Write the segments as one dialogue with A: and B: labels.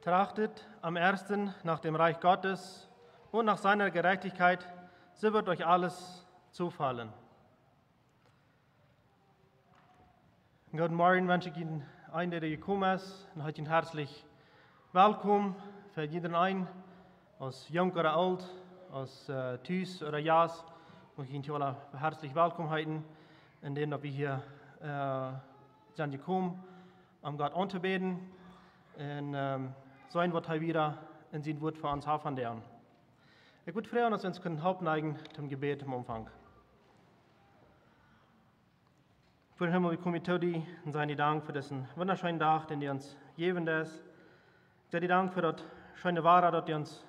A: Trachtet am ersten nach dem Reich Gottes und nach seiner Gerechtigkeit, so wird euch alles zufallen. Guten Morgen wünsche ich Ihnen allen, der gekommen ist, und heute herzlich willkommen für jeden einen, aus jung oder alt, aus Thüs oder Jas, möchte ich Ihnen alle herzlich willkommen heißen, in denen wir hier sind gekommen, um Gott anzubeten, und sein wird er wieder in sein Wort für uns haben werden. Ich würde freuen, dass wir uns können hauptneigen zum Gebet im Umfang. Für den Himmel, wir kommen zu dir und sagen dir Dank für diesen wunderschönen Tag, den du uns gegeben hast. Ich sage dir Dank für das schöne Wahre, das du uns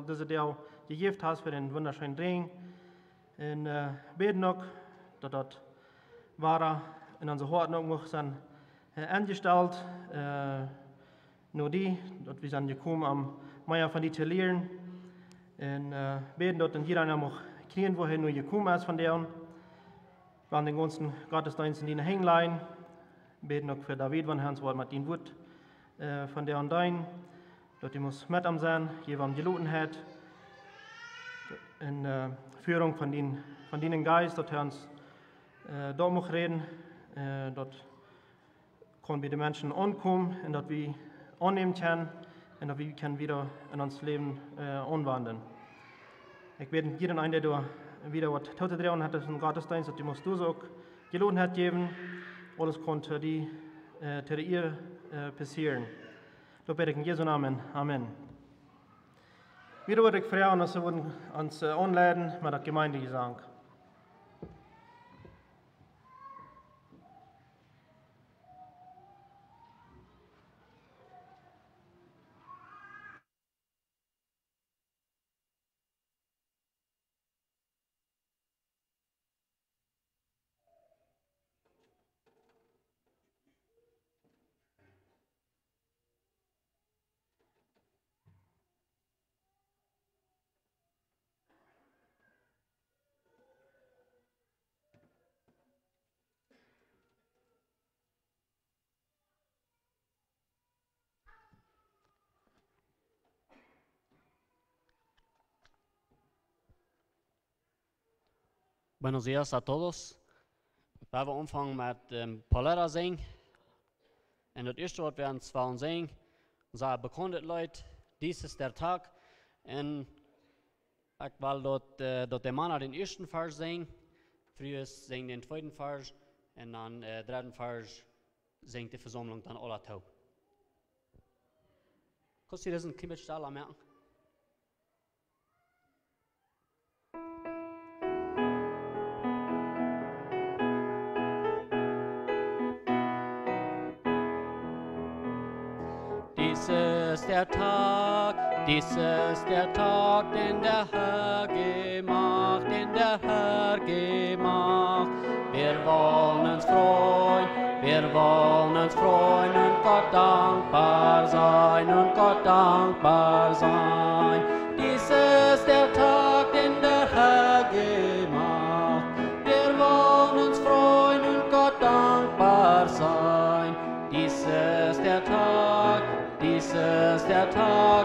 A: diese Tag gegeben hast, für den wunderschönen Ring. Und beten auch, dass das Wahre in unser Herzen auch sein angestellt. Nur die, dass wir sind gekommen, um mehr von dir zu lernen. Und beten, dass dann jeder noch kriegen, wohin nur gekommen ist von denen. Wir haben den ganzen Gottesdienst in den Hänglein. Beten auch für David, wenn er uns mit ihm wird, von der und dein. Dass er muss mit am sein, jemand geloten hat. In Führung von den Geist, dass er uns dort muss reden. Dort können wir die Menschen ankommen und dass wir annehmen können und dass wir wieder in unser Leben anwandeln. Ich bete jeden einen, der wieder was Tote drin hat, das ist ein Gottesdienst, dass die musst du so gelohnt hat geben. Alles konnte die ihr passieren. So bete ich in Jesu Namen. Amen. Wieder würde ich freuen, dass wir uns anladen mit der Gemeindegesang.
B: Buenos días a todos. Wir werden anfangen mit Polera singen. Und das erste, was wir uns wollen singen, sagen bekannte Leute, dies ist der Tag. Und ich will dort der Mann den ersten Vers singen, früher singen den zweiten Vers und dann dritten Vers singt die Versammlung dann alle tau. Kannst du das ein bisschen schneller merken? Dies ist der Tag, den der Herr gemacht, Wir wollen uns freuen und Gott dankbar sein, Dies ist der Tag, den der Herr gemacht. Wir wollen uns freuen und Gott dankbar sein, dies ist der Tag,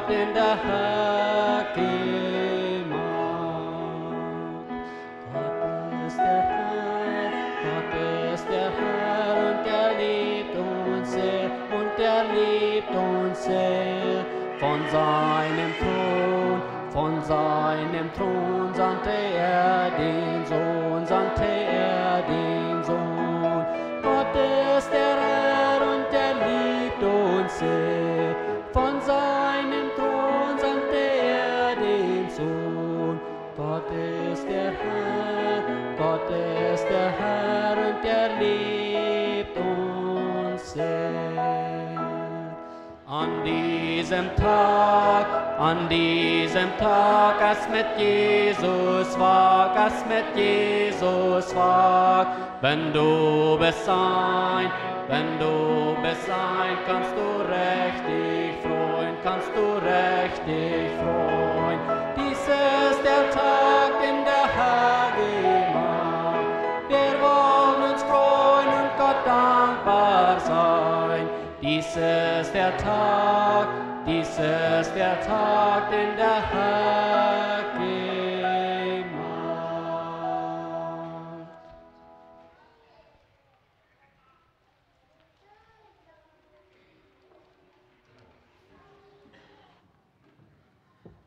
B: den der Herr gemacht. Gott ist der Herr und er liebt uns sehr, Von seinem Thron sandte er den Sohn, Gott ist der Herr und er liebt uns sehr. Von seinem Thron sandte er den Sohn. Gott ist der Herr und er liebt uns sehr. An diesem Tag, es mit Jesus wag, wenn du bist sein, kannst du richtig freuen, Dies ist der Tag, den der Herr gemacht. Wir wollen uns freuen und Gott dankbar sein. Dies dies ist der Tag, den der Herr gemacht.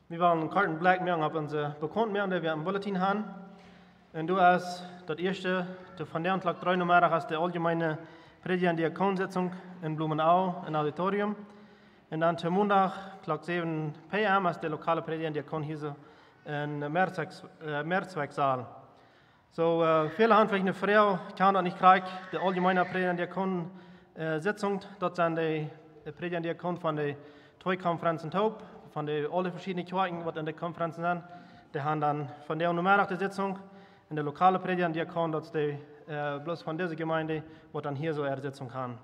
A: Wir wollen karten Black mehr auf unsere Bekannten mehr, die wir im Bulletin haben. Und du hast das erste, von der Tag 3 Nummer hast die allgemeine Predigt- und Diakonsitzung in Blumenau im Auditorium. Und dann zum Montag, Tag 7 p.m. hast die lokale Predigt- und Diakon hier in Mehrzwecksaal. So, viele haben vielleicht eine Frau, kann das nicht kriegen, die allgemeine Predigt- und Diakonsitzung. Dort sind die Predigt- und Diakon von den zwei Konferenzen Taub, von den alle verschiedenen Kirchen, die in der Konferenzen sind. Die haben dann von der Nummer die Sitzung. In der lokale Predigt- und Diakon, das ist die bloß von dieser Gemeinde, wo dann hier so eine Sitzung haben.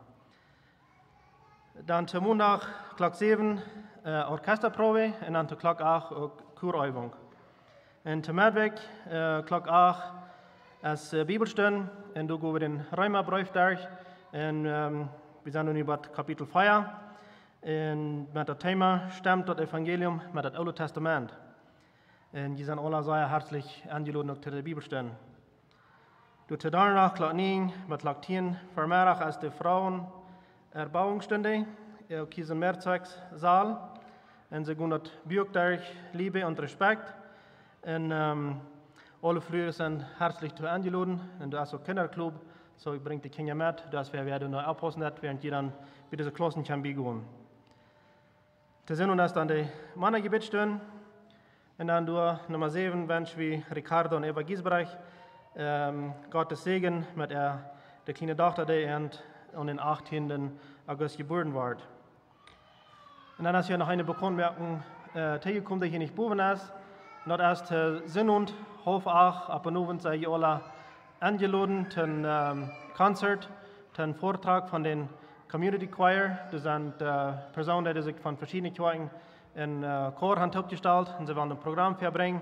A: Dann zum Montag, Tag 7, Orchesterprobe und dann zu Tag 8 Chorübung. Und zum Mittwoch, Tag 8, als Bibelstunde, und du gehst den Römerbrief durch. Und wir sind nun über Kapitel 4. Und mit dem Thema stammt das Evangelium mit dem Alten Testament. Und die sind alle sehr herzlich eingeladen zu der Bibelstunde. Du zu danach, Tag 9, mit Tag 10, Vermehrach als die Frauen Erbauungsstunde, in diesem Mehrzwecksaal. Und sie gehen das Buch durch Liebe und Respekt. Und alle früher sind herzlich zu eingeladen. Und du hast auch Kinderclub, so ich bringe die Kinder mit. Das werden neu aufpassen, während die dann bei dieser Klassen kann gehen. Das sind uns dann die Männergebetsstunden. Und dann durch Nummer 7 wünschen wir Ricardo und Eva Giesbrecht Gottes Segen mit der kleinen Tochter, die an den 18. August geboren wird. Und dann ist hier noch eine Bekannmerkung teilgekommen, die hier nicht boven ist. Und das ist Sinn und Hof auch, ab und zu sei alle eingeladen zum Konzert, zum Vortrag von den Community Choir. Das sind Personen, die sich von verschiedenen Kirchen in Chor haben aufgestellt und sie wollen ein Programm verbringen.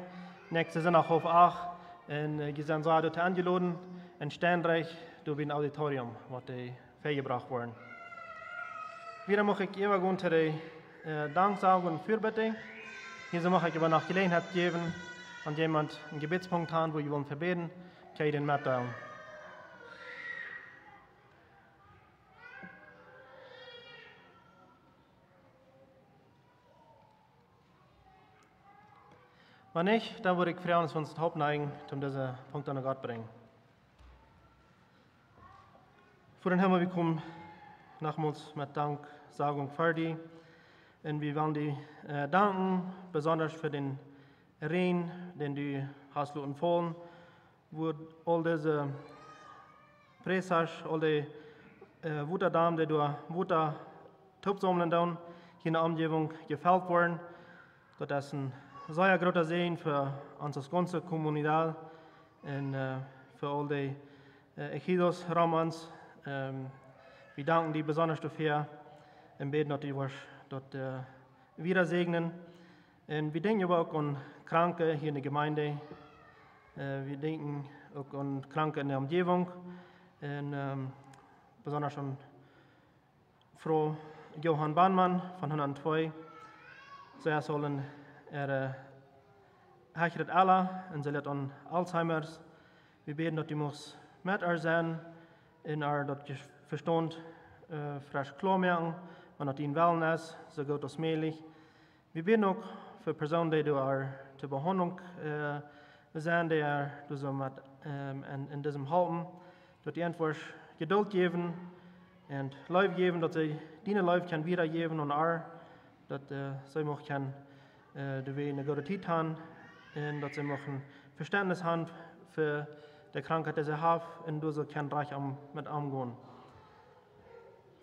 A: Nächste sind auch Hof 8 und die sind so dort eingeladen in Steinreich durch ein Auditorium, wo die vergebracht wurden. Wieder möchte ich übergehen zu der Danksagung und Fürbitte. Hier möchte ich aber noch Gelegenheit geben, wenn jemand einen Gebetspunkt hat, wo wir wollen verbeten, kann ich den mitteilen. Wenn nicht, dann würde ich freuen, dass wir uns Hauptneigen, um diesen Punkt an Gott bringen. Vor den Himmel, wir kommen nochmals mit Danksagung für dich. Und wir wollen dir danken, besonders für den Regen, den du hast empfohlen, wo all diese Pressers, all die Wutterdamen, die durch Wutter Topsammeln dann hier in der Umgebung gefällt wurden. Das ist ein sehr großer Segen für unsere ganze Kommunität und für all die Ejidos Romans. Wir danken dir besonders dafür und beten, dass du dort wieder segnen. Und wir denken aber auch an Kranke hier in der Gemeinde. Wir denken auch an Kranke in der Umgebung. Und besonders an Frau Johann Bahnmann von 102. Sie sollen hechtet alle und sie lebt an Alzheimer's. Wir beten, dass die muss mit ihr sein, in ihr das Verstand frisch klar machen, und dass ihnen Wellen ist, so gut als möglich. Wir beten auch für Personen, die zur Behandlung sind, die so mit, in diesem halten, dass die einfach Geduld geben und Leib geben, dass sie deine Leib kann wiedergeben und dass sie auch kann die eine gute Zeit haben und dass sie auch ein Verständnis haben für die Krankheit, die sie haben und dass sie kann reich mit umgehen.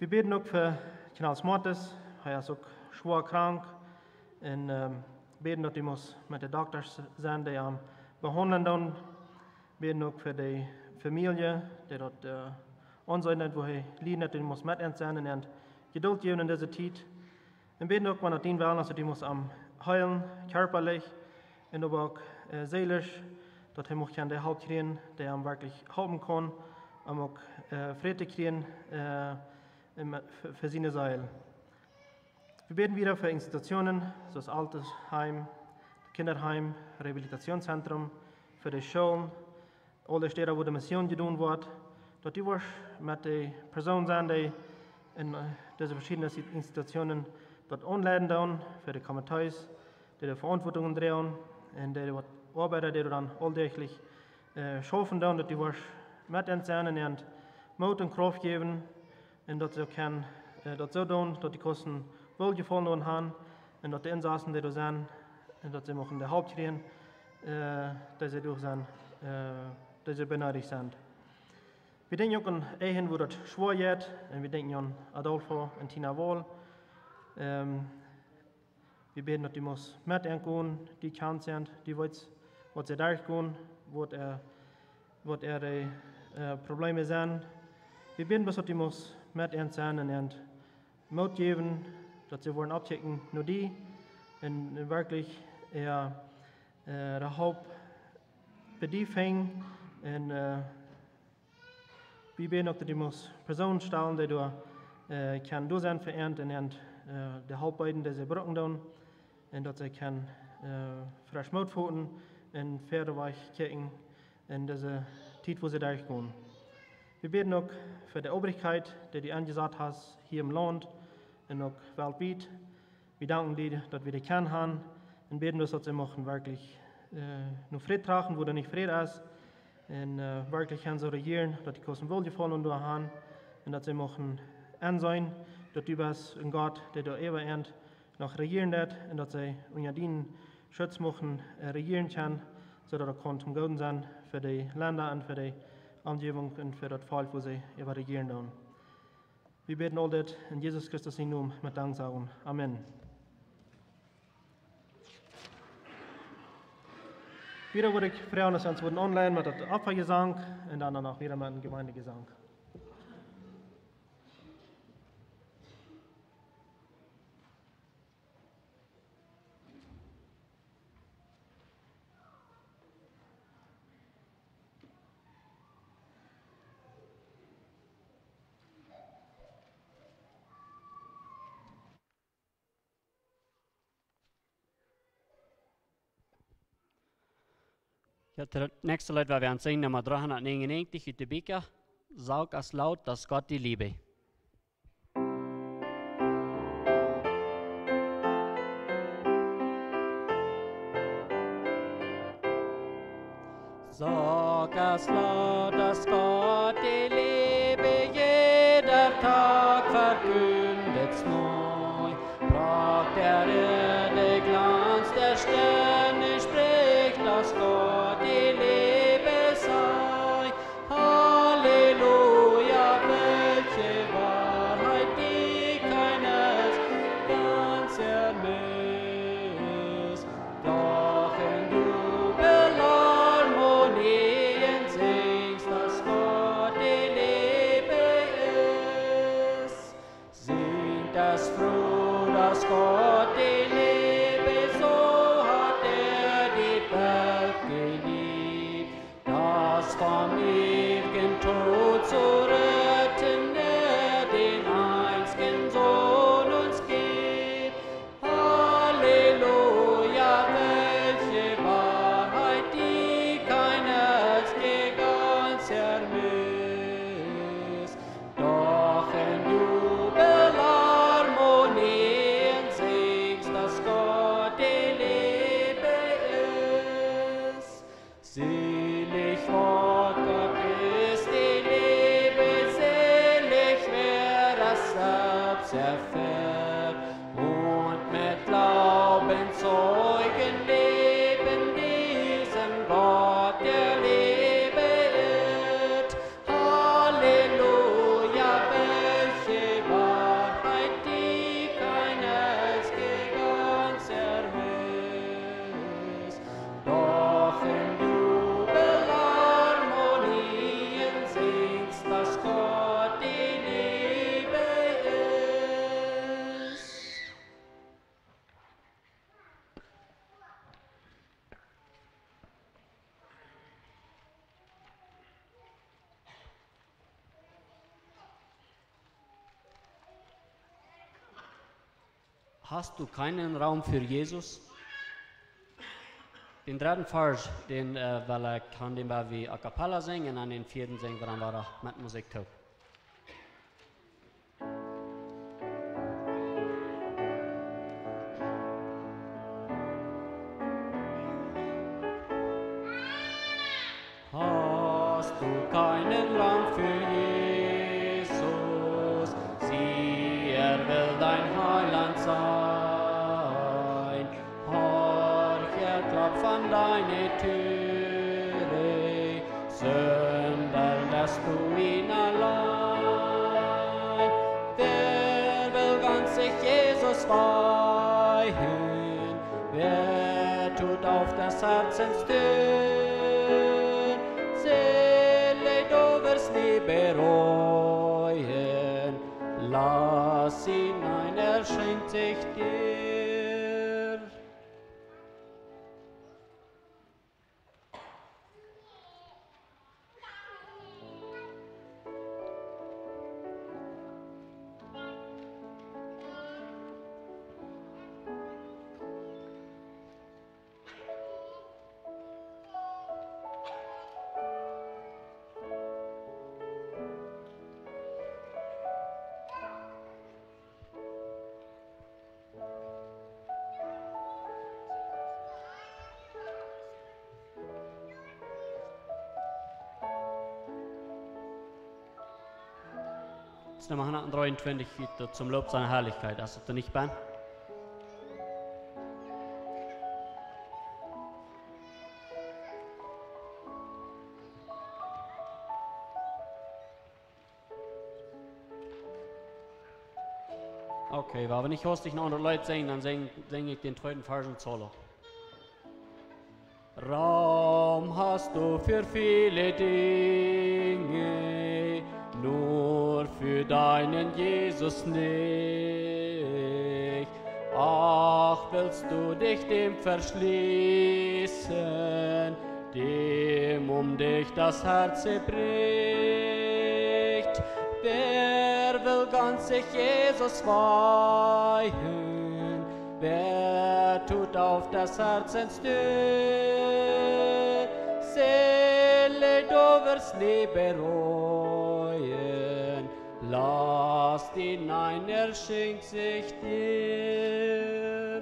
A: Wir beten auch für Knalls Mortis, er ist auch schwer krank und beten, dass die muss mit den Doktor sein, die behandeln dann. Beten auch für die Familie, die dort ansehen, wo er liegt, die muss mit sein und Geduld geben in dieser Zeit. Und beten auch, wenn er den will, also die muss heilen, körperlich und aber auch seelisch, dass er auch die Halt kriegen, der wirklich helfen kann, auch Frieden kriegen für seine Seil. Wir beten wieder für Institutionen, so das Altersheim, Kinderheim, Rehabilitationszentrum, für die Schulen, alle Städte, wo die Mission getan wird, dass die mit den Personen sind, die in diese verschiedenen Institutionen dort anleiten, für die Komitees, die Verantwortung drehen, und die Arbeiter, die dann alltäglich schaffen, dass die mit uns sind und Mut und Kraft geben, und dass sie können das so tun, dass die Kosten wohlgefallen haben, und dass die Insassen, die da sind, und dass sie machen die Hauptkriegen, dass sie durch sind, dass sie benötigt sind. Wir denken auch an Ehen, wo das schwer geht, und wir denken an Adolfo und Tina Wohl. Wir beten, dass die muss mit gehen, die kann sind, die weiß, was sie durchgehen, was ihre Probleme sind. Wir beten, dass die muss mit sein und Mut geben, dass sie wollen abchecken, nur die, und wirklich der Haupt bedienen. Und wir beten auch, dass die muss Personen stellen, die du kann du sein vereint und die Hauptbeiden, die sie brauchen dann, und dass sie kann frisch Mut finden und Pferdeweich kicken in diese Zeit, wo sie durchgehen. Wir beten auch für die Obrigkeit, die angesagt hast, hier im Land und auch weltweit. Wir danken dir, dass wir die kennen haben und beten, dass sie machen wirklich nur Frieden tragen, wo da nicht Frieden ist. Und wirklich können sie regieren, dass die Kosten wohlgefallen und haben und dass sie machen ansehen, dass du bist ein Gott, der da ewig noch regieren wird und dass sie unter denen Schutz machen, regieren kann, sodass er kann zum Guten sein für die Länder und für die Umgebung und für das Volk, wo sie über regieren dann. Wir beten all das in Jesus Christus in Namen mit Danksagung. Amen. Wieder würde ich fragen, dass wir uns online mit dem Opfergesang und dann auch wieder mit dem Gemeindegesang.
B: Ja, das nächste Lied, was wir singen, Nummer 399, in der Bibel, Sag es laut, dass Gott die Liebe. Sag es laut, dass Gott die Liebe, jeder Tag verkündet's neu. Braucht der Erde Glanz der Sterne, spricht, dass Gott die Liebe sei. Halleluja, welche Wahrheit, die keines ganz ermisst. Doch in Jubelharmonien singst, dass Gott die Liebe ist. Singt es froh, dass Gott die Liebe, so hat die Welt geliebt, das vom ewigen Tod zu retten, den einzigen Sohn uns gibt. Halleluja, welche Wahrheit, die keines je ganz ermisst. Doch in Jubelharmonien singst, dass Gott die Liebe ist. Selig Wort, Gott ist die Liebe, selig wer das selbst erfährt und mit Glauben Zeugen leben, diesen Gott der Liebe ist. Halleluja, welche Wahrheit, die keines je ganz ermisst. Doch in Jubelharmonien singst, dass Gott die Liebe ist. hast du keinen Raum für Jesus? Den dritten Vers, den kann den wir a cappella singen, und an den vierten singen wir dann weiter mit Musik too. Hast du keinen Raum für Jesus? Sieh, will dein Heiland sein. Horch, klopft an deine Türe, Sünder lässt du ihn allein. Wer will ganz sich Jesus weihen? Wer tut auf des Herzens Tür? Bereuen, lass ihn ein, er schenkt sich dir. Jetzt machen wir 23 wieder zum Lob seiner Herrlichkeit. Hast du da nicht Ben? Okay, aber wenn ich hostig noch andere Leute singen, dann singe ich den zweiten Vers in Solo. Raum hast du für viele Dinge, nur für deinen Jesus nicht. Ach, willst du dich dem verschließen, dem dich das Herz bricht? Wer will ganz sich Jesus weihen? Wer tut auf des Herzens Tür? Seele, du wirst nie bereuen, lass ihn ein, er schenkt sich dir.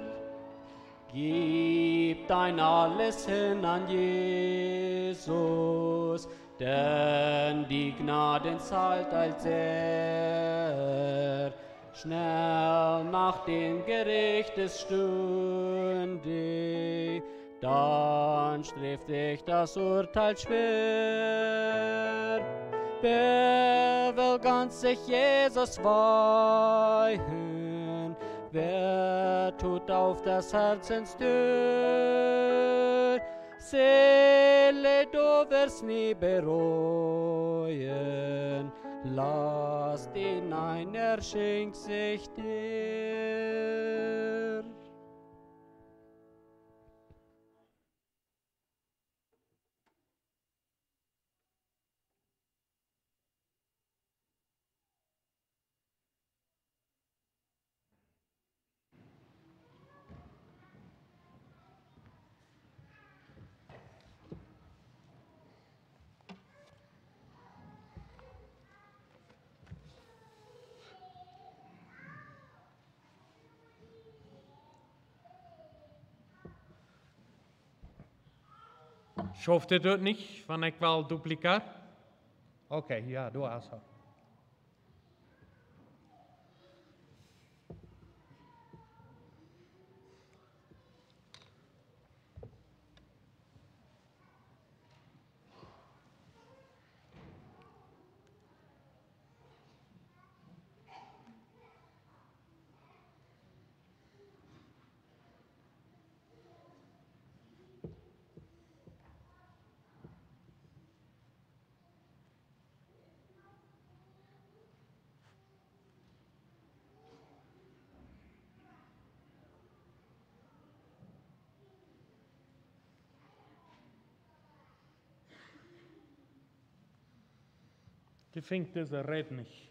B: Gib dein Alles hin an Jesus, denn die Gnaden zahlt als er. Schnell nach dem Gerichtesstunde, dann strebt dich das Urteil schwer. Wer will ganz sich Jesus weihen? Wer tut auf des Herzens Tür? Seele, du wirst nie bereuen, lass ihn ein, er schenkt sich dir.
C: Schafft ihr das nicht, wenn ich wel duplicaat? Okay, ja, du hast es. Die fängt diese Red nicht.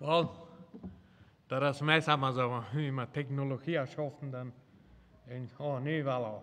C: Wel, dat is meestal maar zo. Wie met technologie erschaffen, dan denk ik, oh, nu wel al.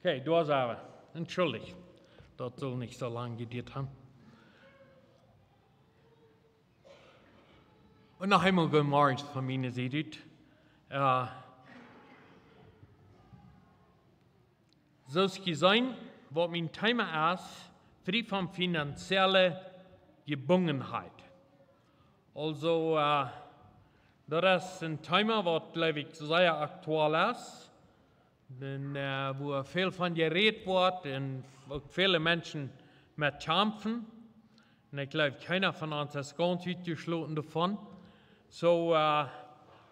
C: Okay, da sind wir. Entschuldigt, das soll nicht so lange gedauert haben. Und noch einmal guten Morgen von meiner Seite. So ist gesehen, was mein Thema ist, Frei von finanzieller Gebundenheit. Also, das ist ein Thema, was, glaube ich, sehr aktuell ist. Denn, wo viel von geredet wird und viele Menschen mit kämpfen. Und ich glaube, keiner von uns ist ganz ausgeschlossen davon. So,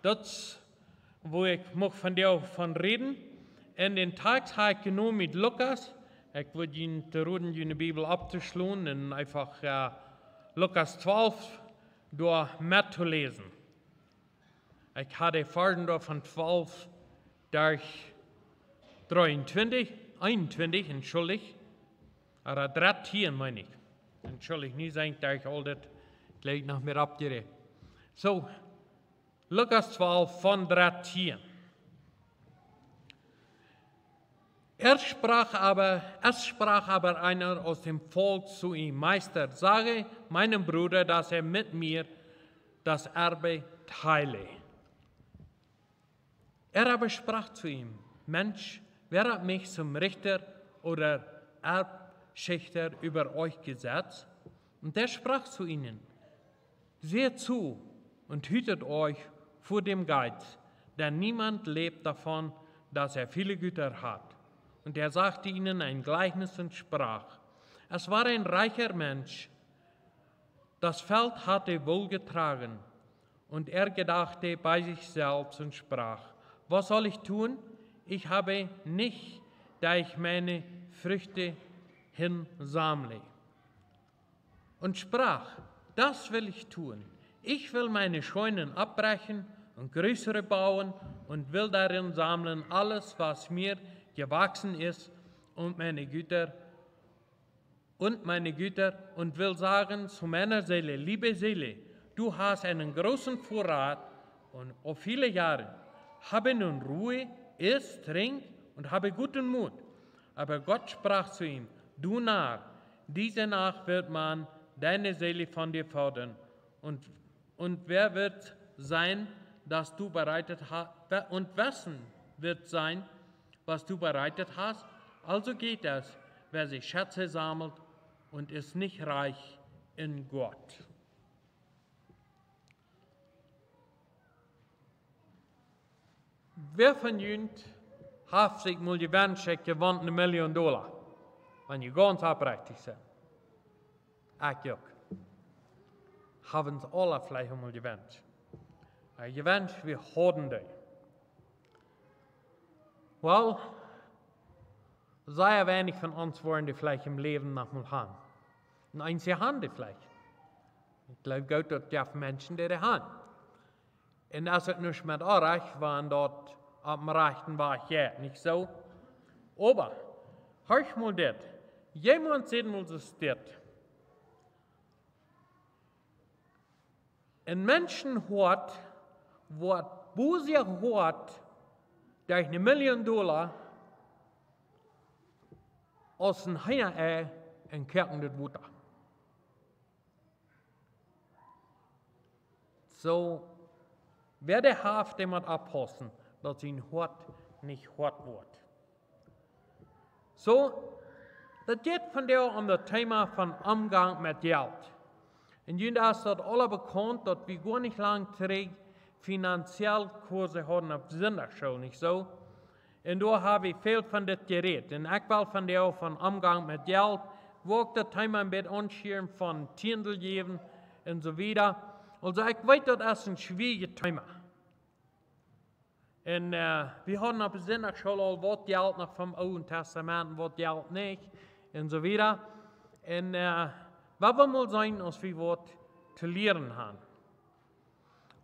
C: das, wo ich von dir von reden. In den Tag habe ich genommen mit Lukas. Ich würde Ihnen bitten, die Bibel abzuschlagen und einfach Lukas 12 durch mitzulesen. Ich hatte Versen von 12 durch 21, entschuldigt. Oder 13 meine ich. Entschuldigt, nicht sagen, dass ich all das gleich noch mehr abgerät. So, Lukas 12 von 13. Es sprach aber einer aus dem Volk zu ihm, Meister, sage meinem Bruder, dass er mit mir das Erbe teile. Er aber sprach zu ihm, Mensch, wer hat mich zum Richter oder Erbschächter über euch gesetzt? Und er sprach zu ihnen, seht zu und hütet euch vor dem Geiz, denn niemand lebt davon, dass er viele Güter hat. Und er sagte ihnen ein Gleichnis und sprach, es war ein reicher Mensch, das Feld hatte wohlgetragen, und er gedachte bei sich selbst und sprach, was soll ich tun? Ich habe nicht, da ich meine Früchte hinsammle. Und sprach, das will ich tun. Ich will meine Scheunen abbrechen und größere bauen und will darin sammeln alles, was mir gewachsen ist und meine Güter und will sagen zu meiner Seele, liebe Seele, du hast einen großen Vorrat und auf viele Jahre. Habe nun Ruhe, iss, trink und habe guten Mut. Aber Gott sprach zu ihm, du Narr, diese Nacht wird man deine Seele von dir fordern. Und wer wird sein, das du bereitet hast? Und wessen wird sein, was du bereitet hast? Also geht es, wer sich Schätze sammelt und ist nicht reich in Gott. Wer von Ihnen hat sich mal gewünscht, ich gewinnt $1 Million, wenn ihr ganz aufrichtig seid? Ich auch. Haben es alle vielleicht einmal gewünscht. Gewünscht, wir haben die. Well, sehr wenig von uns wollen die vielleicht im Leben noch mal haben. Und einige haben die vielleicht. Ich glaube, Gott hat ja Menschen, die haben. Und als es nicht mit euch waren, dort am Rechten war ich ja nicht so. Aber, hört mal das. Jemand sieht mal das. Ein Menschen hat, was Busier hat, durch $1 Million aus dem Heier in Kirchen Wutter. So, wer der Haft dem hat abhosten, dass ihn hart nicht hart wird. So, das geht von der um das Thema von Umgang mit Geld. En jullie is dat alle bekend, dat we gar nicht lang terug finanziell Kurse hadden op Sonntagsschool, nicht so? En daar habe ich viel von dit geredet. En ik wil van jou van omgang met geld, wo ik dat Thema een beetje anschieren van Tiendel geven en so weiter. Also ik weet dat is een schwierige Thema. En we hadden op de Sonntagsschool al wat geld nog vom Oude Testament, wat geld niet, en so weiter. En wat we mal zijn als we wat te leren hebben.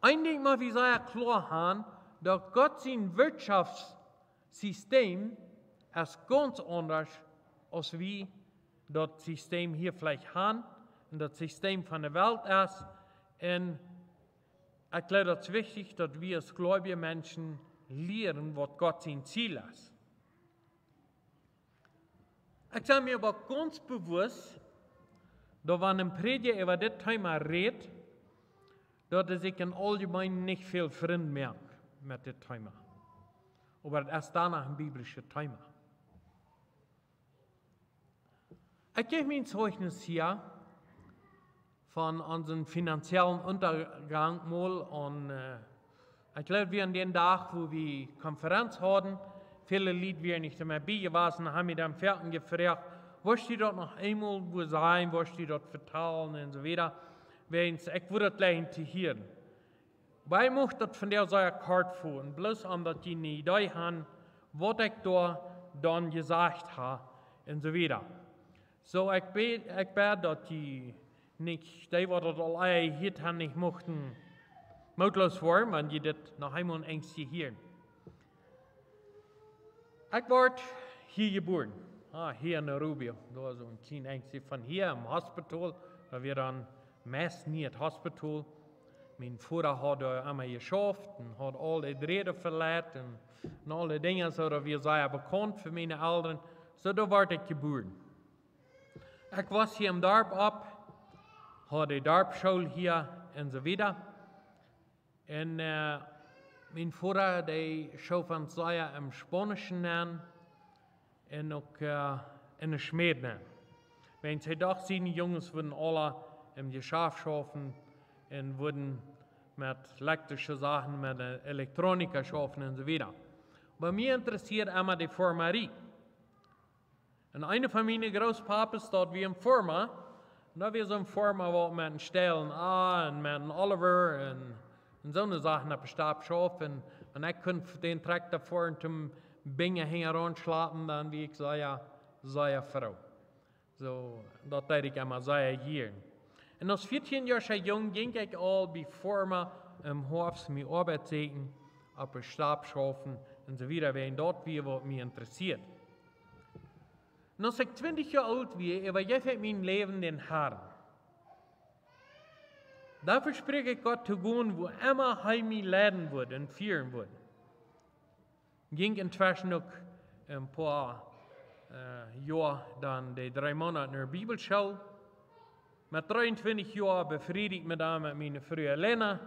C: Eindelijk maar we zeggen klar hebben, dat God zijn Wirtschaftssysteem ist ganz anders, als wir das System hier vielleicht haben und das System von der Welt ist. Und ich glaube, das ist wichtig, dass wir als gläubige Menschen lernen, was Gott sein Ziel ist. Ich sage mir aber ganz bewusst, dass wenn ein Prediger über das Thema redet, dass ich in allgemein nicht viel Freund merke mit dem Thema. Aber das ist danach ein biblisches Thema. Ich gebe mir ein Zeugnis hier von unserem finanziellen Untergang mal. Und ich glaube, wir an den Tag, wo wir Konferenz hatten, viele Leute wären nicht mehr bei gewesen, haben mir dann Pferden gefragt, was die dort noch einmal wo sein, was die dort verteilen und so weiter. Ich würde das gleich integrieren. Wij mochten dat van der Seite kort voeren, bloß omdat die eine Idee haben, was ich da dann gesagt habe und so weiter. So, ich bete, dass die nicht, die, was das alle hier haben, nicht mochten, mutlos waren, wenn die das noch einmal ängstlich hier. Ich war hier geboren, hier in Nairobi. Da war so ein kleines Ängstlich von hier im Hospital, da wir dann meist nie im Hospital. Mijn vader had allemaal geschafft en had al die reden verleid en alle dingen zodat we zijn bekend voor mijn ouderen. Zo daar werd ik geboren. Ik was hier im dorp op, had de dorpsschool hier en zo verder. En mijn vader die schoof ons zeer im Spanischen aan en ook in de Schmied aan. Wenn sie doch sehen, die Jungs würden alle im Geschäft schaffen und würden mit elektrischen Sachen, mit Elektronik schaffen und so weiter. Bei mir interessiert immer die Formerie. Und eine von meinen Großpapas dort wie im Former, und da wir so ein Former, wo mit den Stellen und mit den Oliver und so eine Sachen auf den Stab schaffen. Und ich konnte den Traktor vorne zum Bingen heranschlagen, dann wie ich sage, sei Frau. So, das werde ich immer sehr hier. En als 14 jaar jong ging ik al bij Forma im Hof mijn Arbeit zetten, op een Stab schaffen en so weiter, wenn dort wie wat mich interessiert. En als ik 20 jaar oud was, übergebe ich mein Leben den Herrn. Da verspreche ich Gott zu gehen, wo immer er mich leiden wird und führen wird. Ging inzwischen noch ein paar Jahre dann die 3 Monate in der Bibelschule. Met 23 jaar befriedigt me dan met mijn vrouw Lena.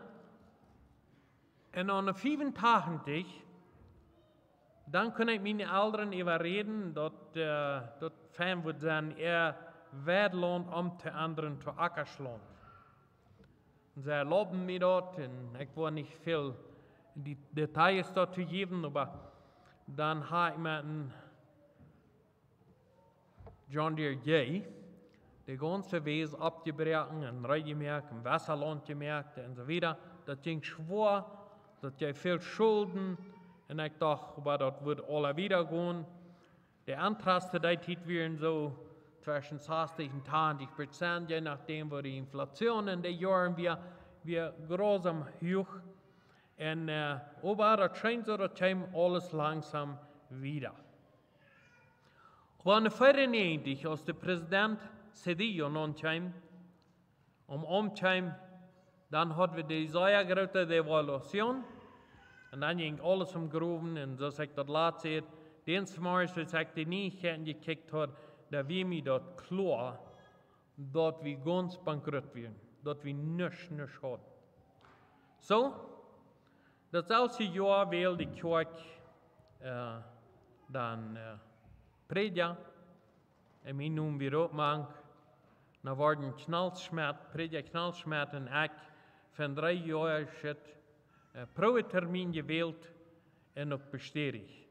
C: En aan de 85, dan kan ik mijn ouderen überreden, dat fijn wordt zijn, Wertland om te anderen te akkersland. Zij loben me dat en ik wil niet veel die Details dazu geben, aber dan ga ik met een John Deere J. Die ganze Weise abgebrochen, ein Reigemerk, ein Wasserland gemerkt und so weiter. Das ging schwer, das gab viel Schulden. Und ich dachte, aber das wird alle wieder gehen. Die Antraste, die wären so zwischen 60 und 20%, je nachdem, wo die Inflation in den Jahren wir großem hoch. Und aber das scheint so, das kommt alles langsam wieder. Aber an der 94, als der Präsident Cedillo non-time, dann hatten wir die sehr große Devaluation und dann ging alles umgerufen und so sagt das letzte, den Smart, als ich die Neuigkeiten gekickt habe, da wir mir dort klar, dass wir ganz bankrott werden, dass wir nichts haben. So, das erste Jahr will die Kirche dann predigen, und wir nun wieder aufmachen. Dan worden Prediger Knalsmet en ik van 3 jaar het proeftermijn gewählt en ook bestätigt.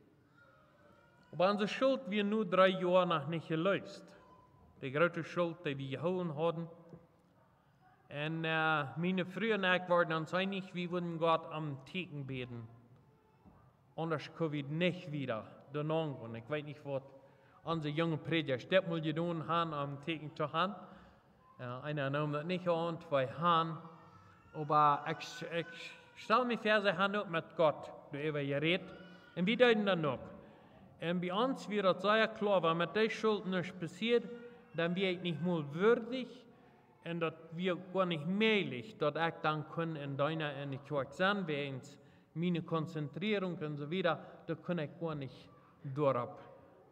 C: Aber unsere Schuld wir nu 3 Jahre noch nicht gelöst. Die große Schuld, die wir gehouden hadden. En meine Früher en ik waren uns einig, wir würden Gott am Teken beten. Anders können wir nicht wieder danach gehen. Ich weiß nicht, was unsere jungen Prediger das mal getan haben, am Teken zu haben. Einer nahm das nicht an, 2 haben. Aber ich stelle mich vor, sie haben auch mit Gott darüber geredet. Und wir deuten dann noch. Und bei uns wird das sehr klar, wenn mit der Schuld nichts passiert, dann wird ich nicht mal würdig und das wird gar nicht möglich, dass ich dann kann in deiner in der Kirche sein, wegen meine Konzentrierung und so weiter, da kann ich gar nicht darauf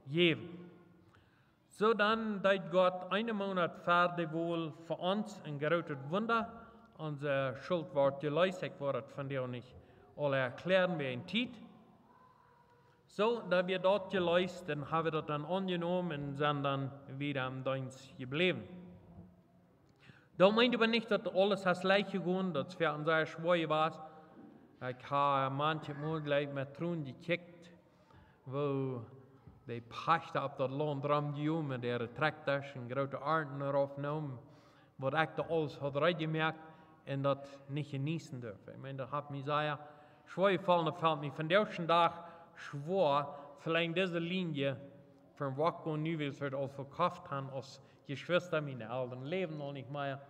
C: geben. So dann deut Gott 1 Monat fertig wohl für uns ein großes Wunder. Unsere Schuld wird gelöst, ich werde von dir nicht alle erklären, wie ein Tiet. So, da wir dort gelöst, dann haben wir das dann angenommen und sind dann wieder am Dienst geblieben. Da meint aber nicht, dass alles das Gleiche ging, dass es für uns sehr schwer war. Ich habe manchmal gleich mit Truhen gekickt, wo die Pachte auf das Land rumgekommen mit ihre Traktaschen, große Arten darauf genommen, wo ich da alles hat reingemerkt und das nicht genießen dürfen. Ich meine, das hat mir sehr schwer gefallen, das fällt mir von der ersten Tag schwor, vielleicht diese Linie von Rocco und Newells wird auch verkauft haben, als Geschwister, meine Eltern leben noch nicht mehr.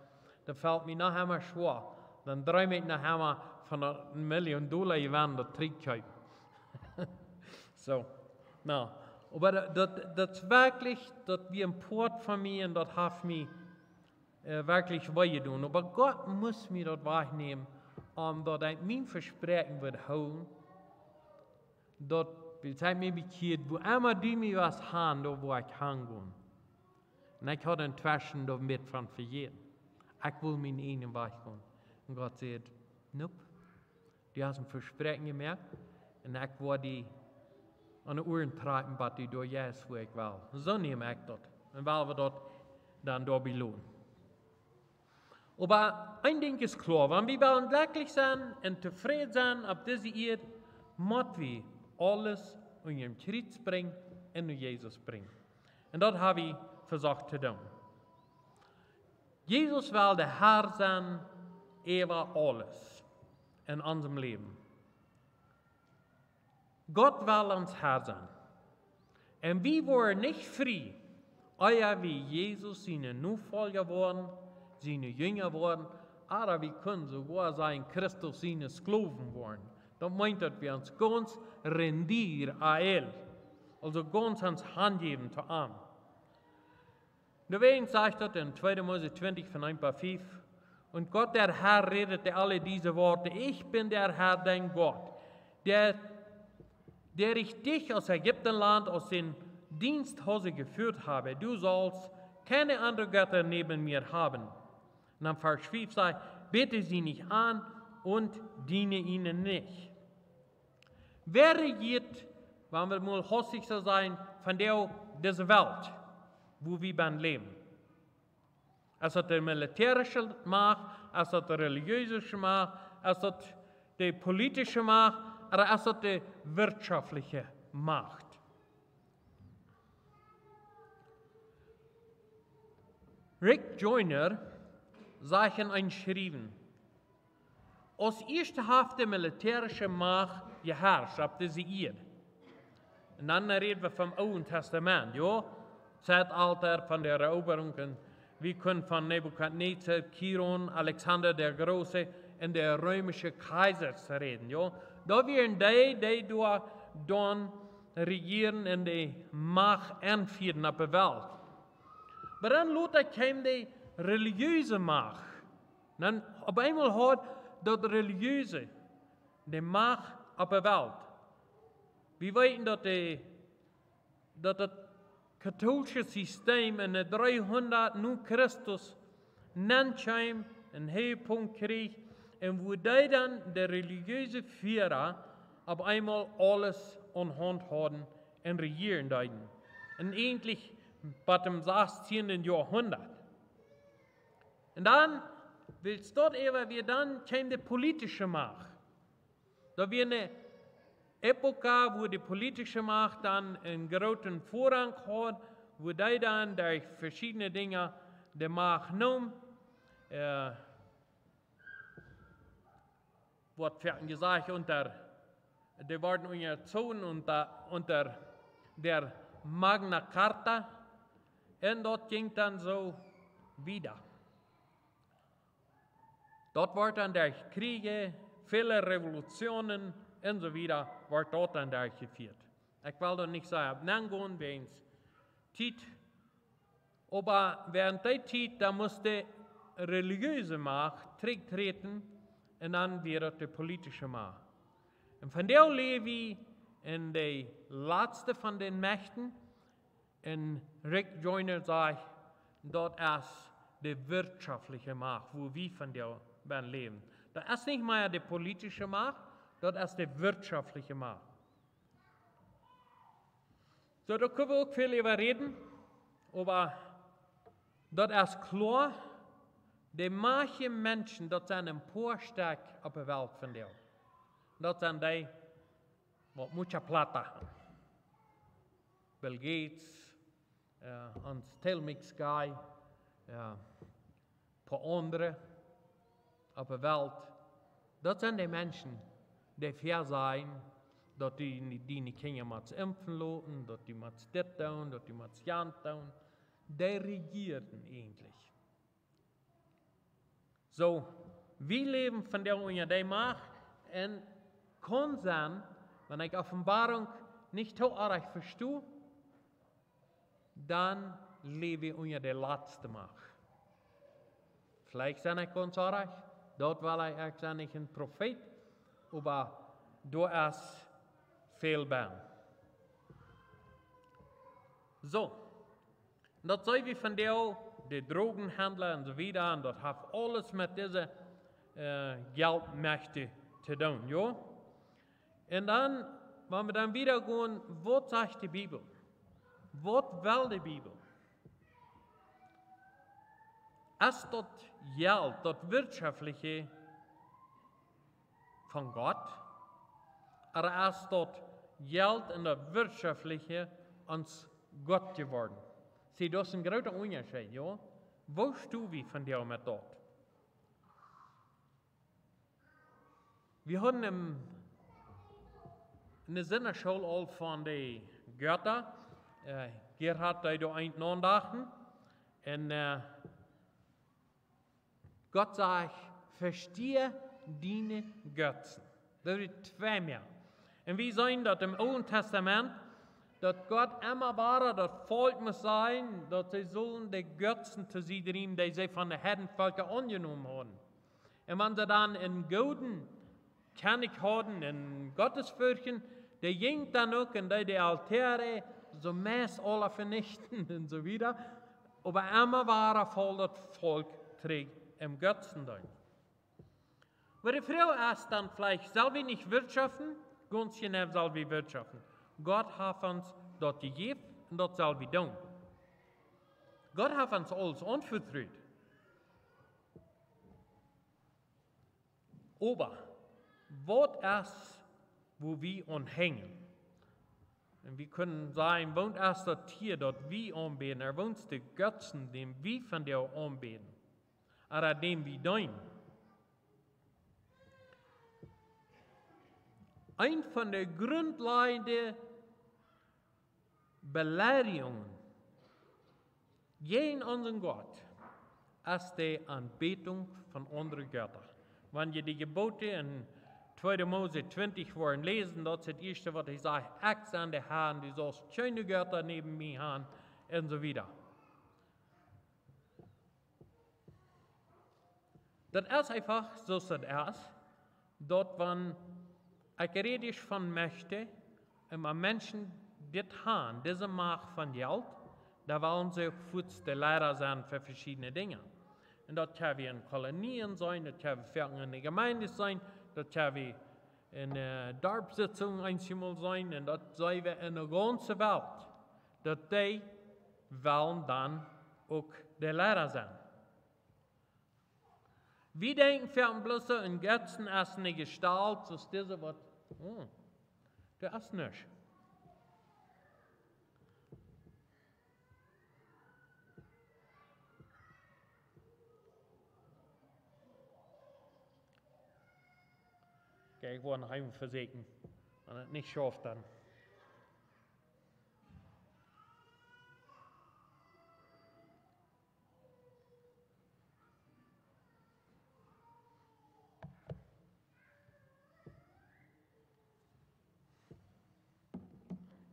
C: Da fällt mir nachher mal schwor. Dann träume ich nachher mal von $1 Million gewinnen, das Trick. So, na. Aber das ist wirklich, das wie ein Port von mir und das hat mich wirklich wehgetan. Aber Gott muss mir das wahrnehmen, dass ich mein Versprechen wird holen. Dat wil zij mij bekeerd, wo immer die mir was haben, da wo ich hingehen. Und ich hatte ein Twischen damit von verjähren. Ich will meinen eigenen Weg gehen. Und Gott sagt, nope, du hast ein Versprechen gemerkt und ich werde die an die Ohren treiben, was du da jetzt, wo ich will. So nehme ich das. Und weil wir das dann da belohnen. Aber ein Ding ist klar, wenn wir wollen glücklich sein und zufrieden sein auf diese Erde, müssen wir alles in ihrem Schritt bringen und in Jesus bringen. Und das habe ich versucht zu tun. Jesus will der Herr sein über alles in unserem Leben. Gott will uns Herr sein. Und wir waren nicht frei, eher wie Jesus seine Nachfolger wurden, seine Jünger wurden, aber wir können sogar sein, Christus seine Sklaven wurden. Das meint, dass wir uns ganz rendieren an ihn. Also ganz ans Hand geben zu ihm. Deswegen sagt das in 2. Mose 20 von 1-5. Und Gott, der Herr, redete alle diese Worte. Ich bin der Herr, dein Gott, der ich dich aus Ägyptenland, aus dem Diensthause geführt habe. Du sollst keine anderen Götter neben mir haben. Und dann Vers 5 sagt, bete sie nicht an und diene ihnen nicht. Wer regiert, wenn wir mal hossig so sein, von dieser Welt, wo wir leben? Ist das die militärische Macht, ist das die religiöse Macht, ist das die politische Macht, oder ist das die wirtschaftliche Macht? Rick Joyner sagt in ein Schreiben, als erste hat die militärische Macht geherrscht auf diese Erde. Und dann reden wir vom Alten Testament, ja? Zeitalter von der Eroberung. Und wir können von Nebukadnezar, Chiron, Alexander der Große und der römische Kaiser reden, ja? Da werden die dann regieren und die Macht anführen auf der Welt. Aber dann Luther kam die religiöse Macht. Dann auf einmal hat das religiöse die Macht auf der Welt. Wir weten, dass das katholische System in der 300 nach Christus einen Höhepunkt kriegt und wo die dann der religiöse Führer auf einmal alles an Hand haben und regieren deuten. Und endlich bei dem 16. Jahrhundert. Und dann willst dort wir dann käme die politische Macht. Da wir eine Epoche, wo die politische Macht dann einen großen Vorrang hat, wo die dann durch verschiedene Dinge die Macht nimmt. Wird gesagt, die werden unterzogen unter der Magna Carta. Und dort ging dann so wieder. Dort wird dann durch Kriege, viele Revolutionen und so weiter, wird dort dann durchgeführt. Ich will da nicht sagen, nachgehen, wenn es Zeit, aber während der Zeit, da muss die religiöse Macht treten und dann wird die politische Macht. Und von der leben wir in der letzte von den Mächten. Und Rick Joyner sagt, dort ist die wirtschaftliche Macht, wo wir von der leben. Das ist nicht mehr die politische Macht, dort ist die wirtschaftliche Macht. So, da können wir auch viel über reden, aber dort ist klar, die manchen Menschen, dort sind ein paar stark auf der Welt von der. Dort sind die, die mucha plata haben. Bill Gates, ons Telmix Guy, ein paar andere auf der Welt. Das sind die Menschen, die fair sein, dass die nicht mehr impfen lassen, dass die das tun, dass die das Jan tun. Die regierten eigentlich. So, wir leben von der unter der Macht und kann sein, wenn ich Offenbarung nicht so arg verstehe, dann lebe ich unter der letzten Macht. Vielleicht bin ich ganz arg, dort weil ich nicht ein Prophet, aber du ist viel besser. So, das soll wie von der, die Drogenhändler und so weiter, und das hat alles mit diesen Geldmächten zu tun, ja? Und dann, wenn wir dann wieder gehen, was sagt die Bibel? Was will die Bibel? Ist das Geld, das Wirtschaftliche von Gott? Oder ist das Geld und das Wirtschaftliche uns Gott geworden? Sieh, das ist ein großer Unterschied, ja? Wo stehst du von dir mit dort? Wir haben in der Sinnerschule all von den Göttern, Gerhard hat da ein nachdachten, und Gott sagt, verstehe deine Götzen. Das sind zwei mehr. Und wir sehen das im Alten Testament, dass Gott immer war, das Volk muss sein, dass sie sollen die Götzen zu sie nehmen, die sie von den Herdenvölkern angenommen haben. Und wenn sie dann in Goden König haben, in Gottesfürchten, die ging dann auch in die Altäre, so meist alle vernichten und so wieder. Aber immer war voll das Volk trägt im Götzendienst. Aber die Frau erst dann vielleicht, soll wir nicht wirtschaften? Ganz genau soll wir wirtschaften. Gott hat uns dort gegeben und das soll wir tun. Gott hat uns alles anvertraut. Aber, was ist, wo wir anhängen? Und wir können sagen, wohnt erst das Tier, das wir anbeten, er wohnt die Götzen, den wir von der anbeten, oder dem wir dienen. Ein von den grundlegenden Belehrungen gegen unseren Gott ist die Anbetung von anderen Göttern. Wenn ihr die Gebote in 2. Mose 20 wollen lesen, das ist das Erste, was ich sage, acht an der Herrn, du sollst schöne Götter neben mir haben, und so weiter. Das ist einfach, so ist das, dort, wenn ich rede von möchte, immer Menschen das haben, diese Macht von Geld, da wollen sie auch die Lehrer sein für verschiedene Dinge. Und das kann wir in Kolonien sein, das kann wir in der Gemeinde sein, das kann wir in der Dorfsitzung einmal sein, und das sei wir in der ganzen Welt. Dass die wollen dann auch die Lehrer sein. Wir denken für bloß so in Götzen als eine Gestalt, so ist diese was, der ist nicht. Okay, ich wollte noch einmal versägen, wenn es nicht schafft dann.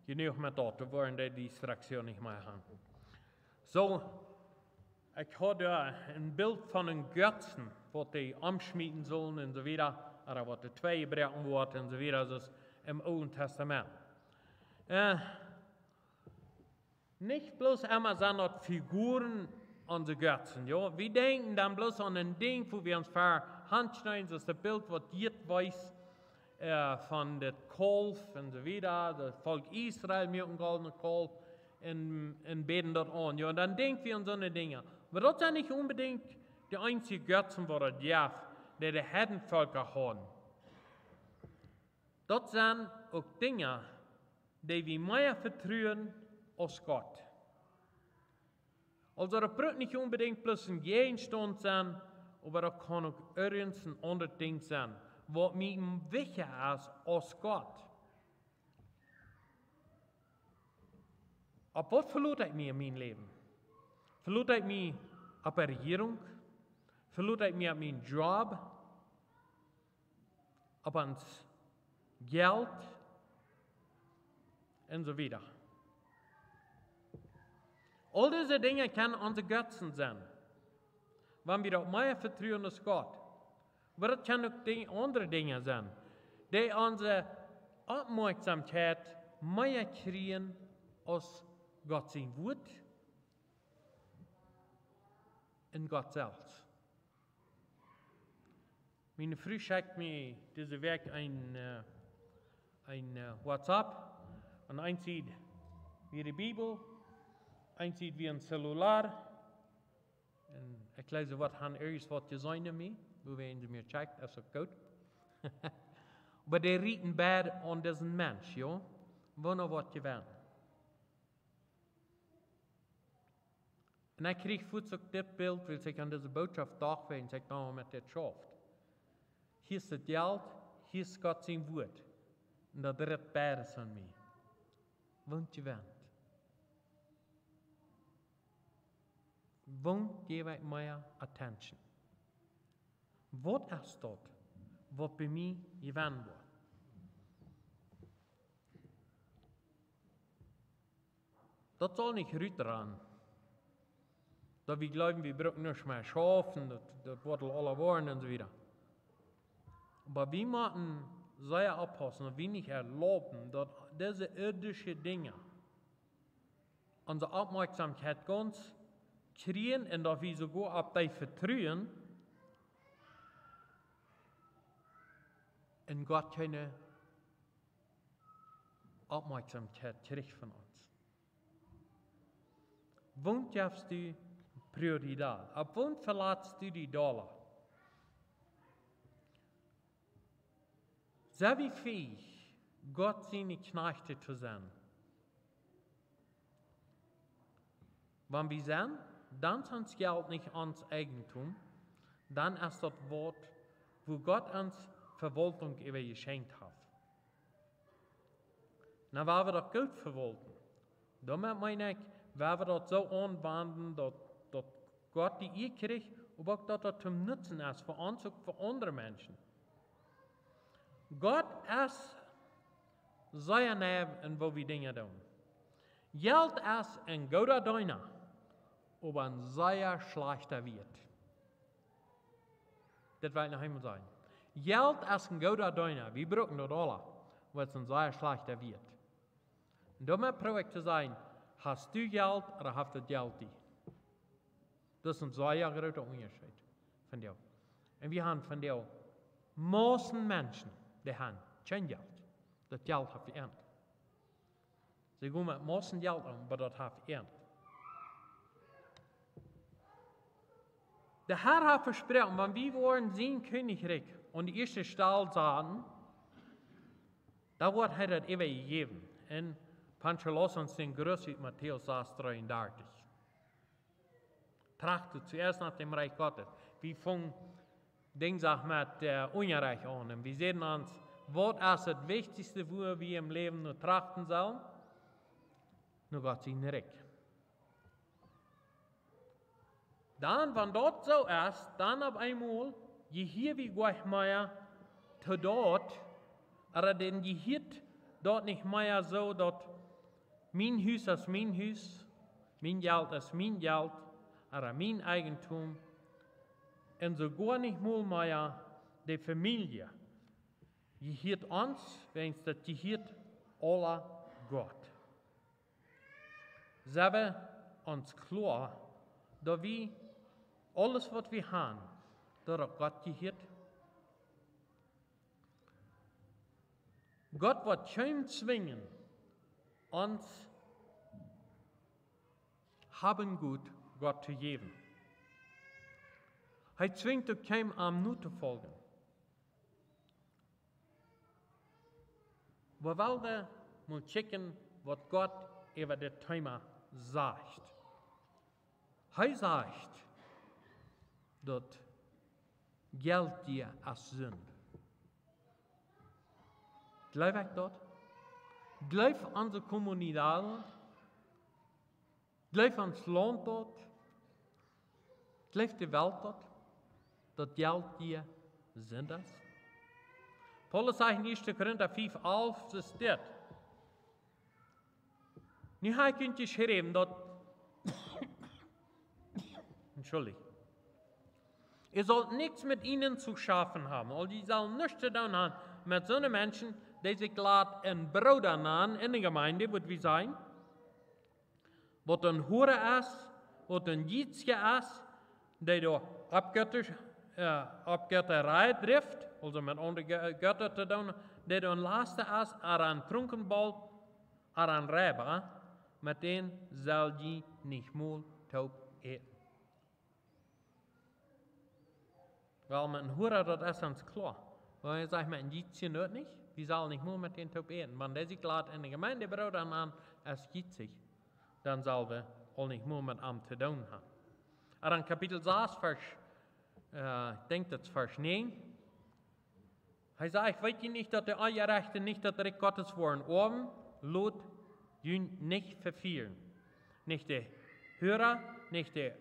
C: Genoeg met dat, we wollen die distractie nicht mehr haben. So, ich habe da ein Bild von einem Götzen, was die anschmieden sollen und so weiter, oder was die zwei gebrochen wird und so weiter, das ist im Alten Testament. Nicht bloß immer sind das Figuren an die Götzen, ja. Wir denken dann bloß an ein Ding, wo wir uns verhandschneiden, das ist das Bild, was jetzt weiß, von dem Kalf und so weiter, das Volk Israel mit dem goldenen Kalf und beten dort an. Ja, und dann denken wir an so eine Dinge. Aber das sind nicht unbedingt die einzigen Götzen, die die Herdenvölker haben. Das sind auch Dinge, die wir mehr vertrauen als Gott. Also das braucht nicht unbedingt bloß ein Gegenstand sein, aber das kann auch irgendein anderes Ding sein, was mir wichtiger ist als Gott. Aber was verlor ich mir in meinem Leben? Verlor ich mir auf der Regierung? Verlor ich mir auf meinen Job? Auf ans Geld? Und so weiter. All diese Dinge können unsere Götzen sein, wenn wir auch mehr vertrauen als Gott. Aber das können auch andere Dinge sein, die unsere Aufmerksamkeit mehr kriegen als Gott sein Wort und Gott selbst. Meine Frau schickt mir diese Woche ein WhatsApp und eins sieht wie die Bibel, eins sieht wie ein Cellular. Und ich lese, was han ergens wat te zijn aan mij, hoe we in mir checkt, das ist gut. Aber die rieten beide an diesen Mensch, ja, wann was gewählt. Und ich krieg futzig das Bild, weil ich an diese Botschaft dachte, ich da mit der schafft. Hier ist das Geld, hier ist Gott sein Wort. Und da redet beides an mich. Wann gewählt. Wann gebe ich mehr Attention? Was ist das, was bei mir gewählt wird? Das soll nicht rüttern. Da wir glauben, wir brauchen nicht mehr schaffen, das wird alle waren und so weiter. Aber wir müssen sehr aufpassen und wir nicht erlauben, dass diese irdischen Dinge unsere Aufmerksamkeit ganz kriegen und dass wir sogar auf die vertrauen und Gott keine Aufmerksamkeit kriegt von uns. Wann gibst du Priorität? Ab wann verlässt du die Dollar? Sei wie fähig, Gott seine Knechte zu sein. Wenn wir sind, dann ist das Geld nicht uns Eigentum, dann ist das Wort, wo Gott uns Verwaltung über geschenkt hat. Na, wenn wir das gut verwalten, damit meine ich, wenn wir das so anwenden, dass Gott die ihr kriegt, aber auch dass das zum Nutzen ist für uns und für andere Menschen. Gott ist sehr nah in wo wir Dinge tun. Geld ist ein guter Diener, aber ein sehr schlechter Wirt. Das will ich noch einmal sagen. Geld ist ein guter Diener, wir brauchen das alle, aber es ist ein sehr schlechter Wirt. Und damit brauche ich zu sagen, hast du Geld oder hast du Geld die? Das ist ein sehr großer Unterschied von dir. Und wir haben von dir Massen Menschen, die haben kein Geld. Das Geld hat geerntet. Sie gehen mit Massen Geld um, aber das hat geerntet. Der Herr hat versprochen, wenn wir wollen sein Königreich und die erste Stahl sahen, da wird er das ewig gegeben. Und Pancho los uns den Größe in Matthäus 6,33. Trachtet zuerst nach dem Reich Gottes. Wir fangen Dingsach mit der Unreich an. Und wir sehen uns, was ist das Wichtigste, wo wir im Leben nur trachten sollen? Nur Gott sein Reich. Dann, wenn dort so ist, dann auf einmal, je hier wie gleich mehr zu dort, aber denn je hier dort nicht mehr so, dort mein Haus ist mein Haus, mein Geld ist mein Geld, aber mein Eigentum, und so gar nicht mal mehr die Familie. Je hier uns, wenn es das je hier alle Gott. Selber uns klar, dass wir alles, was wir haben, dass Gott gehört. Gott wird kein zwingen, uns haben gut Gott zu geben. Er zwingt auch keinem am nur zu folgen. Wir wollen mal checken, was Gott über das Thema sagt. Er sagt, dass Geld dir als Sünde. Glaub ich dort? Glaub unsere Kommunität? Glaub uns Land dort? Glaub die Welt dort? Dat Geld dir Sünde ist? Paulus sagt in 1. Korinther 5,11, so steht. Nu habe ich geschrieben, dass Entschuldigung. Ihr sollt nichts mit ihnen zu schaffen haben. Und die sollen nichts zu tun haben mit so einem Menschen, die sich ein Bruder nennen in der Gemeinde, wird wie sein. Was ein Hure ist, was ein Jitzje ist, die da Abgötterei trifft, also mit anderen Göttern zu tun, die da ein Laster ist, ein Trunkenbold, ein Räber, mit denen soll die nicht mal taub eten. Weil mit einem Hure, das ist ganz klar. Weil er sagt, mit einem Jitzje nicht, wir sollen nicht mal mit denen taub eten. Wenn der sich lädt in der Gemeinde Bruder an, als Jitzig, dann sollen wir auch nicht mal mit ihm zu tun haben. Aber in Kapitel 6, Vers, ich denke, das ist Vers 9. Er sagt, weiß ihr nicht, dass der Eierrechte nicht das Recht Gottes waren, oben, lot ihn nicht verfehlen. Nicht der Hörer, nicht der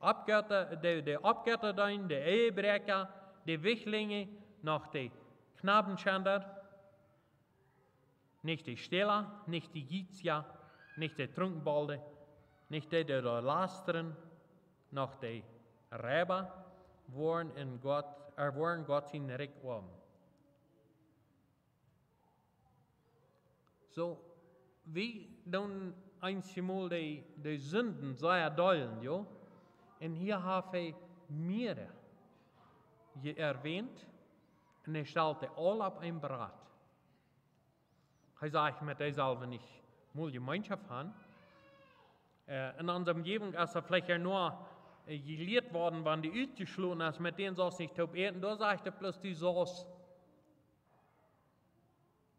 C: Abgötter, die Ehebrecher, die Wichlinge, noch die Knabenschänder, nicht die Stehler, nicht die Giezja, nicht die Trunkenbolde, nicht die da lastern, noch die Räber, waren Gott in Reich oben. So, wie dann einmal die Sünden so erdeulen, jo? Und hier habe ich mehrere erwähnt, und ich stellte alle auf ein Brat. Er sagt, mit der sollen nicht mal Gemeinschaft haben. In unserer Umgebung ist er vielleicht nur gelehrt worden, wenn die ausgeschlagen ist, mit denen sollst du nicht taub eten. Da sagt er bloß die Sauce.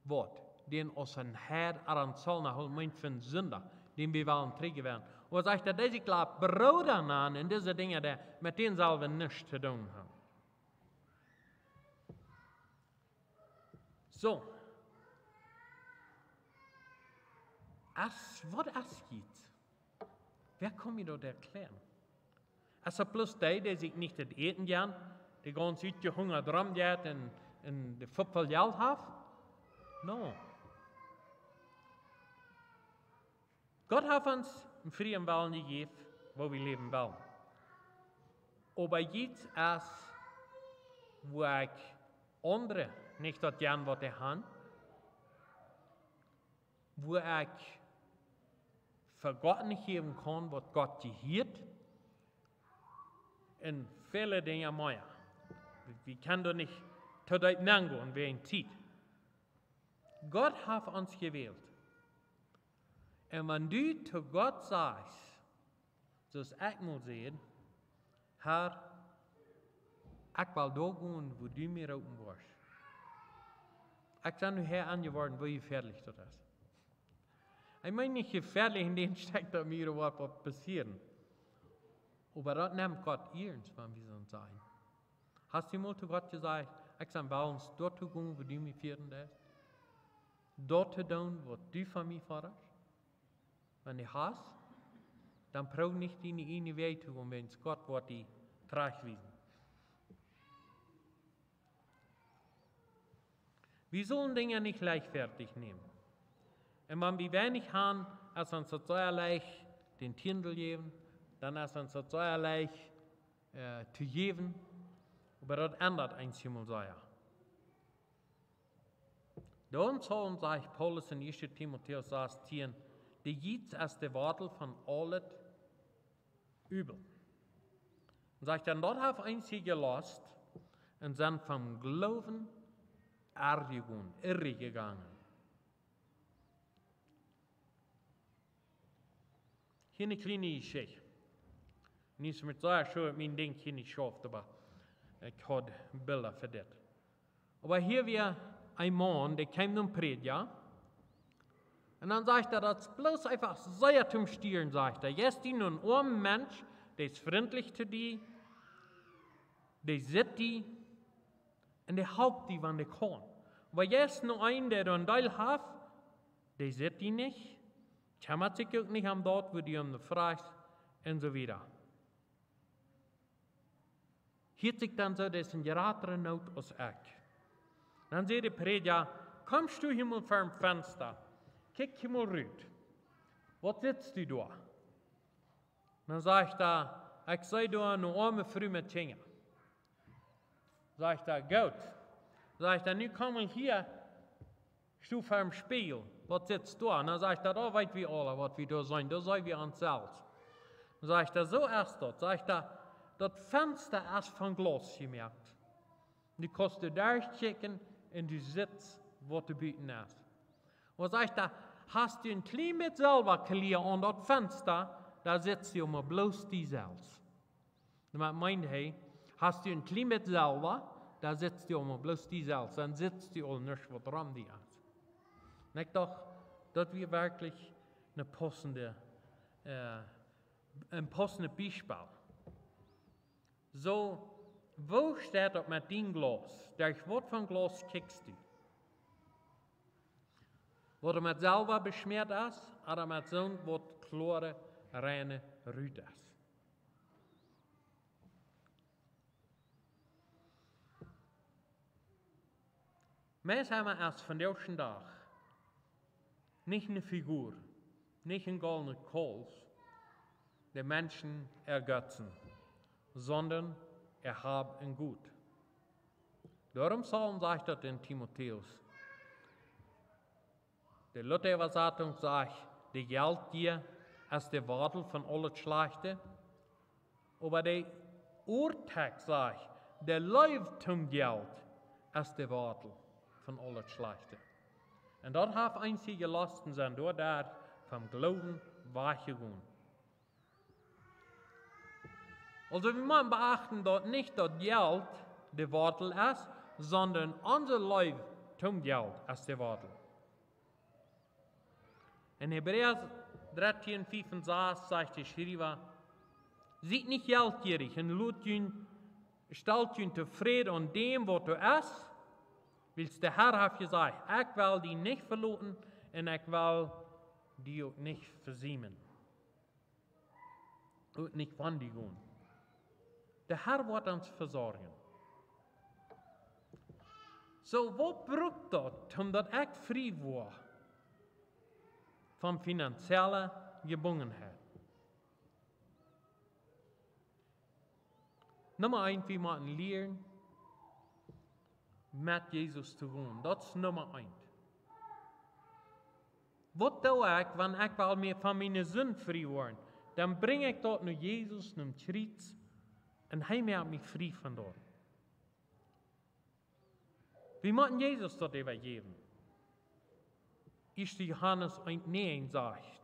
C: Wort, den aus dem Herd an Zollner holt, meint für einen Sünder, den wir wollen kriegen werden. Und er sagt, dass ich glaube, Brüder an in diese Dinge, mit denen sollen wir nichts zu tun haben. So. Was es geht, wer kann mir das erklären? Es ist bloß die sich nicht das eten gern, die ganz gehungert drum geht und die Fuppel Geld haben? No. Gott hat uns einen freien Willen gegeben, wo wir leben wollen. Aber jetzt ist, wo ich andere nicht das gern, was ich habe, wo ich für Gott nicht geben kann, was Gott gehört, in viele Dinge mehr. Wir können doch nicht zu dort gehen, wie ein Zeit. Gott hat uns gewählt. Und wenn du zu Gott sagst, so es ich mal sehen, Herr, Ik wil daar gaan, wo du mir roepen wirst. Ik ben nu hier angeworden, wo gefährlich das ist. Ich meine nicht gefährlich in dem steckt, dass mir was passieren. Aber das nimmt Gott ernst, wenn wir so sein. Hast du mal zu Gott gesagt, ich soll bei uns dort zu gehen, wo du mich führen lässt? Dort zu tun, was du von mir forderst? Wenn du hast, dann brauch nicht in die eine Weg zu gehen, wenn es Gott wird die Tragwiesen. Wir sollen Dinge nicht leichtfertig nehmen. Und wenn wir wenig haben, als uns so leicht den Tindel geben, dann ist uns so leicht zu geben, aber das ändert eins mal sehr. Darum sollen, sagt Paulus in 1. Timotheus 6,10, die Jits ist der Wortel von allet Übel. Und sagt dann, dort hat eins sie gelost und sind vom Glauben irre gegangen. Hier eine kleine Geschichte. Nicht mit so schön, mein Ding hier nicht schafft, aber ich habe Bilder für das. Aber hier wir ein Mann, der kam zum Prediger. Und dann sagt er, das ist bloß einfach sehr zum Stieren, sagt er. Jetzt ist ein armer Mensch, der ist freundlich zu dir, der sieht die und der haupt die, wann der kann. Aber jetzt noch ein, der einen Teil hat, der sieht die nicht, kümmert sich auch nicht am dort, wo die um fragt und so weiter. Hier sich dann so, das ist ein geratere Not aus ich. Dann sagt der Prediger, kommst du hier mal vor dem Fenster, kick hier mal rüt. Was sitzt du da? Dann sagt er, ich sei da eine arme Frau mit Kindern. Sagt er, gut. Sagt er, nu komm mal hier, stu vor dem Spiegel. Was sitzt du da? Und dann sagt er, da weit wir alle, was wir da sein, da sei wir uns selbst. Dann sagt er, so erst dort. Sagt er, das Fenster ist von Glas gemerkt. Du kannst da durchchecken und du sitzt, was du bieten ist. Und sagt er, hast du ein klein mit Silberklier an das Fenster, da sitzt du immer bloß die selbst. Dann meint er, hast du ein klein mit Silber, da sitzt du immer bloß die selbst, dann sitzt du auch nicht, was dran die ist. Und ich dachte, das wäre wirklich ein passender Beispiel. So, wo steht das mit dem Glas? Durch was von Glas kickst du? Wo er mit Silber beschmiert ist, oder mit so einem, was klare, reine Rüt ist. Meist haben wir erst von der ersten Tag nicht eine Figur, nicht ein goldener Kolz, der Menschen ergötzen, sondern erhaben ein Gut. Darum sagt das in Timotheus. Der Luther-Übersetzung sagt, der Geld dir als der Wortel von aller Schlechte, aber der Urtext sagt, der läuft zum Geld als der Wortel von aller Schlechte. Und dort hat einzige Lasten sind dort vom Glauben weggegangen. Also wir müssen beachten, dass nicht das Geld der Wortel ist, sondern unser Leben zum Geld ist der Wortel. In Hebräer 13, 5 und 6 sagt der Schreiber, seid nicht geldgierig und stellt euch zufrieden an dem, was du hast, weil der Herr hat gesagt, ich will die nicht verloren und ich will die auch nicht versiemen. Und nicht von die gehen. Der Herr wird uns versorgen. So, was braucht das, damit ich frei war von finanzieller Gebundenheit? Nummer 1, wir müssen lernen, mit Jesus zu gehen. Das ist Nummer 1. Was tue ich, wenn ich will mir von meinen Sünden frei werden? Dann bringe ich dort nur Jesus, einem Kreuz, und er macht mich frei von dort. Wir müssen Jesus dort übergeben. 1. Johannes 1,9 sagt,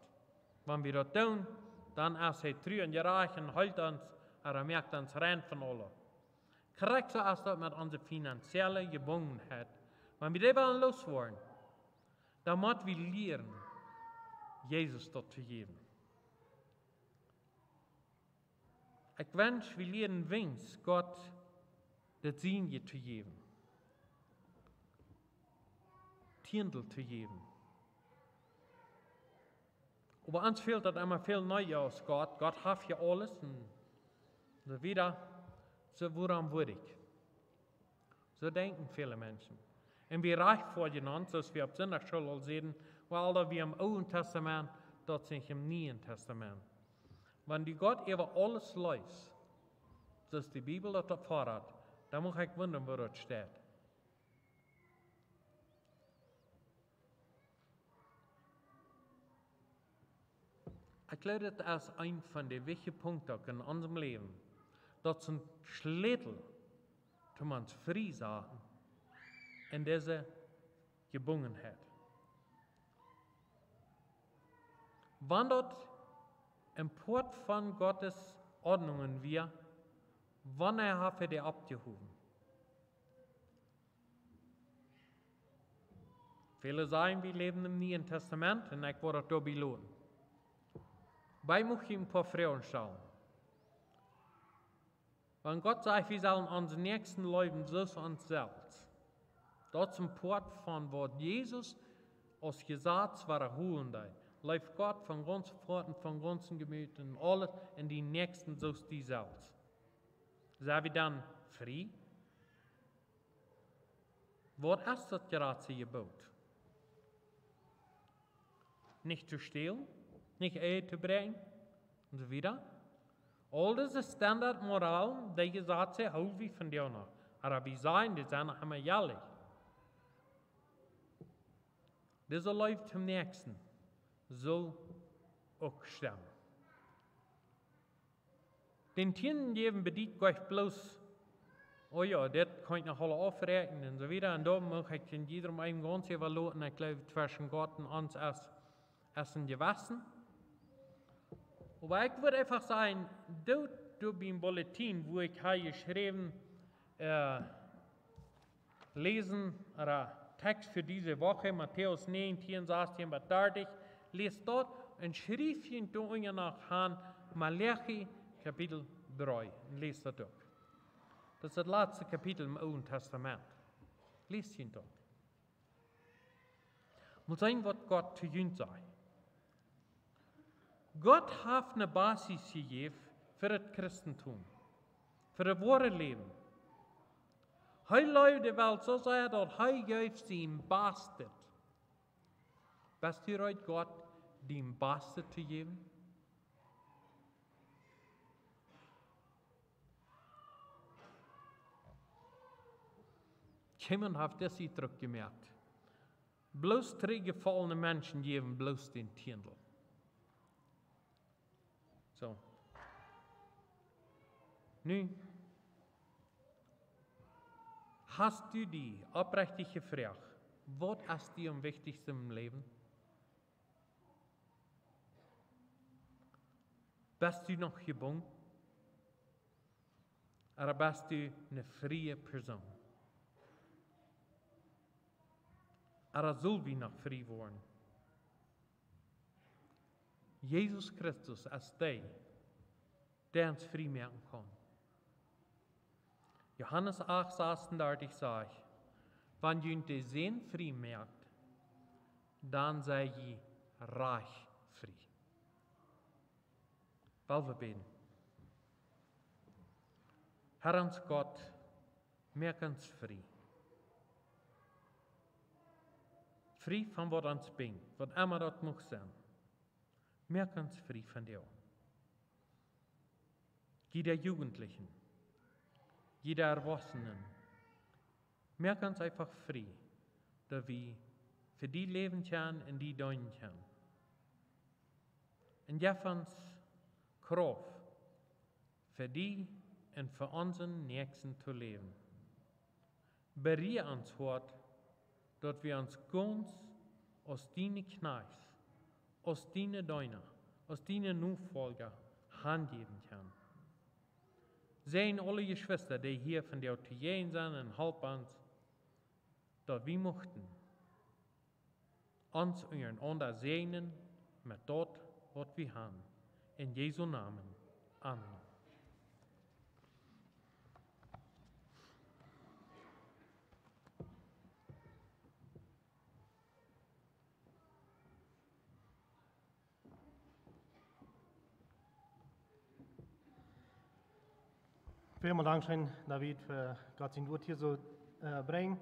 C: wenn wir das tun, dann ist er treu und gerecht und hält uns, er merkt uns rein von allem. Correct so als dat met onze finanzielle Gebundenheit. Wenn wir die wollen loswerden, dann müssen wir lernen, Jesus dort zu geben. Ich wünsche, wir lernen wenigstens Gott das Segen zu geben. Tiendel zu geben. Aber uns fehlt das immer viel neu aus Gott. Gott hat ja alles und so wieder, so woran würde ich. So denken viele Menschen. Und wir reich voneinander, als wir auf Sonntagsschule sehen, weil da wir im Alten Testament, dort sind im Neuen Testament. Wenn die Gott über alles lässt, so ist die Bibel dort fordert, dann muss ich wundern, wo dort steht. Ich glaube, das ist ein von den wichtigen Punkten in unserem Leben. Das ist ein Schlüssel, um uns frei zu sein in dieser Gebundenheit. Wenn dort im Port von Gottes Ordnungen wir, wann hat die abgehoben? Viele sagen, wir leben im Neuen Testament und ich wurde da belohnt. Bei muss ich ein paar Fragen stellen. Wenn Gott sagt, wir sollen uns nächsten leben, so zu uns selbst. Dort zum Port von wo Jesus aus Gesetz war holen da. Läuft Gott von ganz Pforten, von ganzen Gemüten, alles in die nächsten, so ist die selbst. Sind wir dann frei? Was ist das gerade Gebot? Nicht zu stehlen, nicht Ehe zu brechen und so weiter. All diese Standardmoral, die Gesetze, holen wir von dir noch. Aber wir sagen, die sind noch immer jährlich. Dieser läuft zum Nächsten. So auch stimmen. Den Tieren geben bedient euch bloß, oh ja, das kann ich noch alle aufrechnen und so weiter. Und da muss ich in jedem einen ganz evaluieren. Ich glaube, zwischen Gott und uns ist ein Gewassen. Aber ich würde einfach sagen, dort beim Bulletin, wo ich habe geschrieben, lesen, oder Text für diese Woche, Matthäus 9, 16 bis 30, lest dort ein Schriftchen nach Han, Malachi, Kapitel 3, und lest das dort. Das ist das letzte Kapitel im Alten Testament. Lest ihn dort. Muss sein, was Gott zu uns sagt. Gott hat eine Basis gegeben für das Christentum, für das wahre Leben. Hij leeft de Welt so sehr, dass hij geeft zijn Bastard. Bist du bereit, Gott den Bastard zu geben? Jemand hat das Eindruck gemerkt. Bloß 3 gefallene Menschen geben bloß den Tiendl. So. Nu, hast du die oprechtige Frage, was ist dir am wichtigsten im Leben? Bist du noch gebunden? Oder bist du eine freie Person? Oder soll wir noch frei werden? Jesus Christus ist der uns frei machen kann. Johannes 8, 36 sagt, wenn ihr die Sehn frei merkt, dann seid ihr reich frei. Weil wir beten. Herr uns Gott, merk uns frei. Frei von was uns bindt, was immer das muss sein. Merk uns frei von dir. Jeder Jugendlichen, jeder Erwachsenen, merk uns einfach frei, dass wir für die leben können und die deinen können. Und gib uns Kraft, für die und für unseren Nächsten zu leben. Berühre uns heute, dass wir uns ganz aus deinen Kneis, aus deinen Deuner, aus deinen Nachfolger handgeben können. Sehen alle Geschwister, die hier von dir zu gehen sind und helpen uns, dass wir möchten uns untereinander segnen mit dort, was wir haben. In Jesu Namen. Amen.
A: Vielen Dank, schön, David, für Gott sein Wort hier so bringen.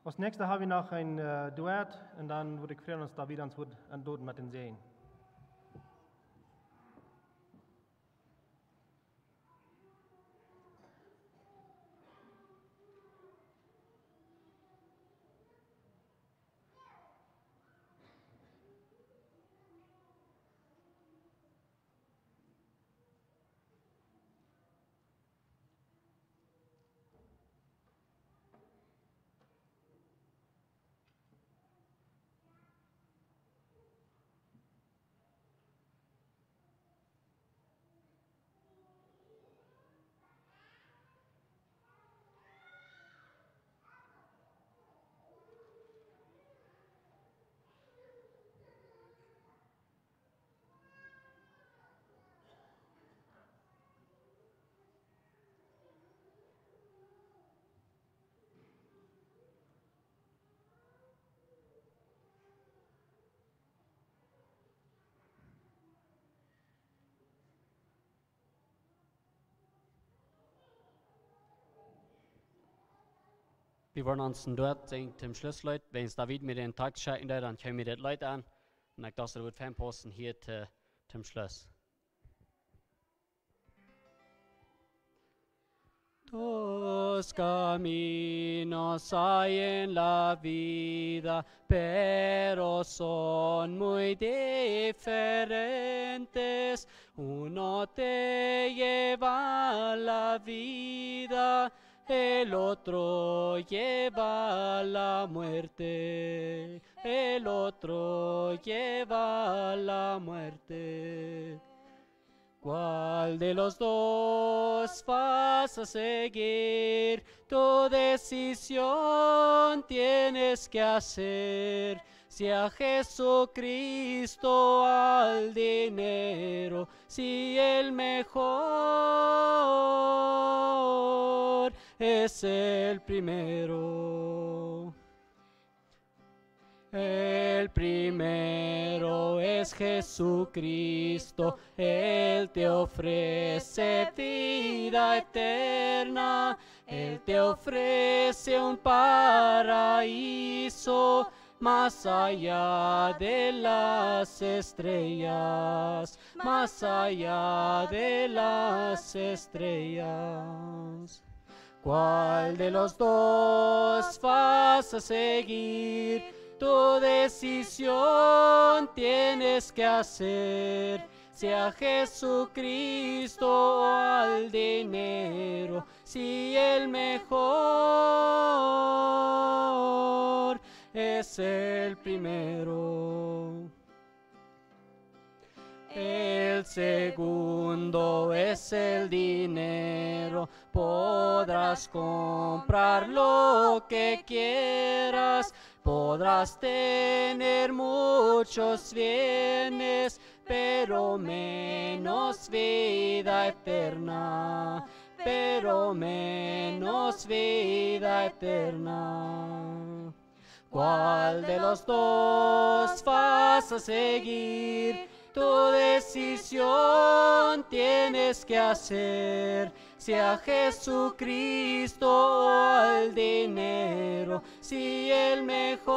A: Als nächstes habe ich noch ein Duett und dann würde ich freuen, dass David ans Wort antworten mit den Sehen.
B: Wir wollen uns dort zum Schluss, Leute, wenn es David mit den Tag schalten, dann können wir das Leute an. Und ich dachte, das wird fernposten hier zum Schluss. Tus caminos hay en la vida, pero son muy diferentes. Uno te lleva a la vida, el otro lleva a la muerte, el otro lleva a la muerte. ¿Cuál de los dos vas a seguir? Tu decisión tienes que hacer. Si a Jesucristo o al dinero, si el mejor es el primero. El primero es Jesucristo, Él te ofrece vida eterna, Él te ofrece un paraíso más allá de las estrellas, más allá de las estrellas. ¿Cuál de los dos vas a seguir? Tu decisión tienes que hacer, si a Jesucristo o al dinero, si el mejor es el primero. El segundo es el dinero, podrás comprar lo que quieras, podrás tener muchos bienes, pero menos vida eterna, pero menos vida eterna. ¿Cuál de los dos vas a seguir? Tu decisión tienes que hacer, si a Jesucristo o al dinero, si el mejor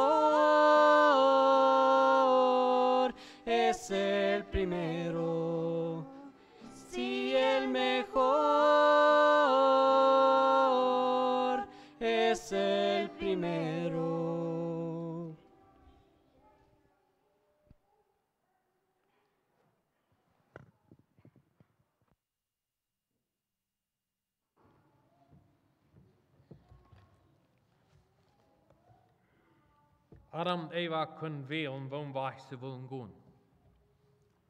B: es el primero, si el mejor es el primero.
C: Adam und Eva können wählen, wohin sie wollen gehen.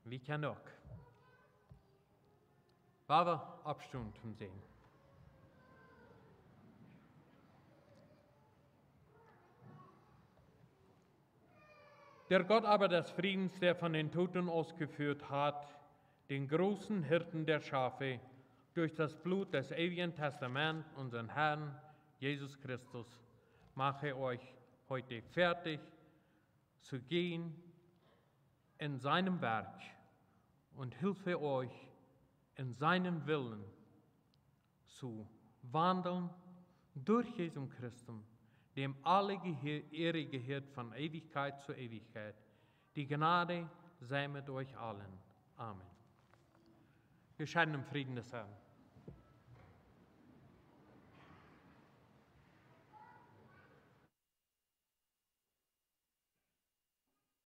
C: Wir können auch. Waar we afstand van zijn. Der Gott aber des Friedens, der von den Toten ausgeführt hat, den großen Hirten der Schafe, durch das Blut des ewigen Testaments, unseren Herrn Jesus Christus, mache euch heute fertig zu gehen in seinem Werk und hilfe euch in seinen Willen zu wandeln durch Jesus Christus, dem alle Ehre gehört von Ewigkeit zu Ewigkeit. Die Gnade sei mit euch allen. Amen. Wir scheiden im Frieden des Herrn.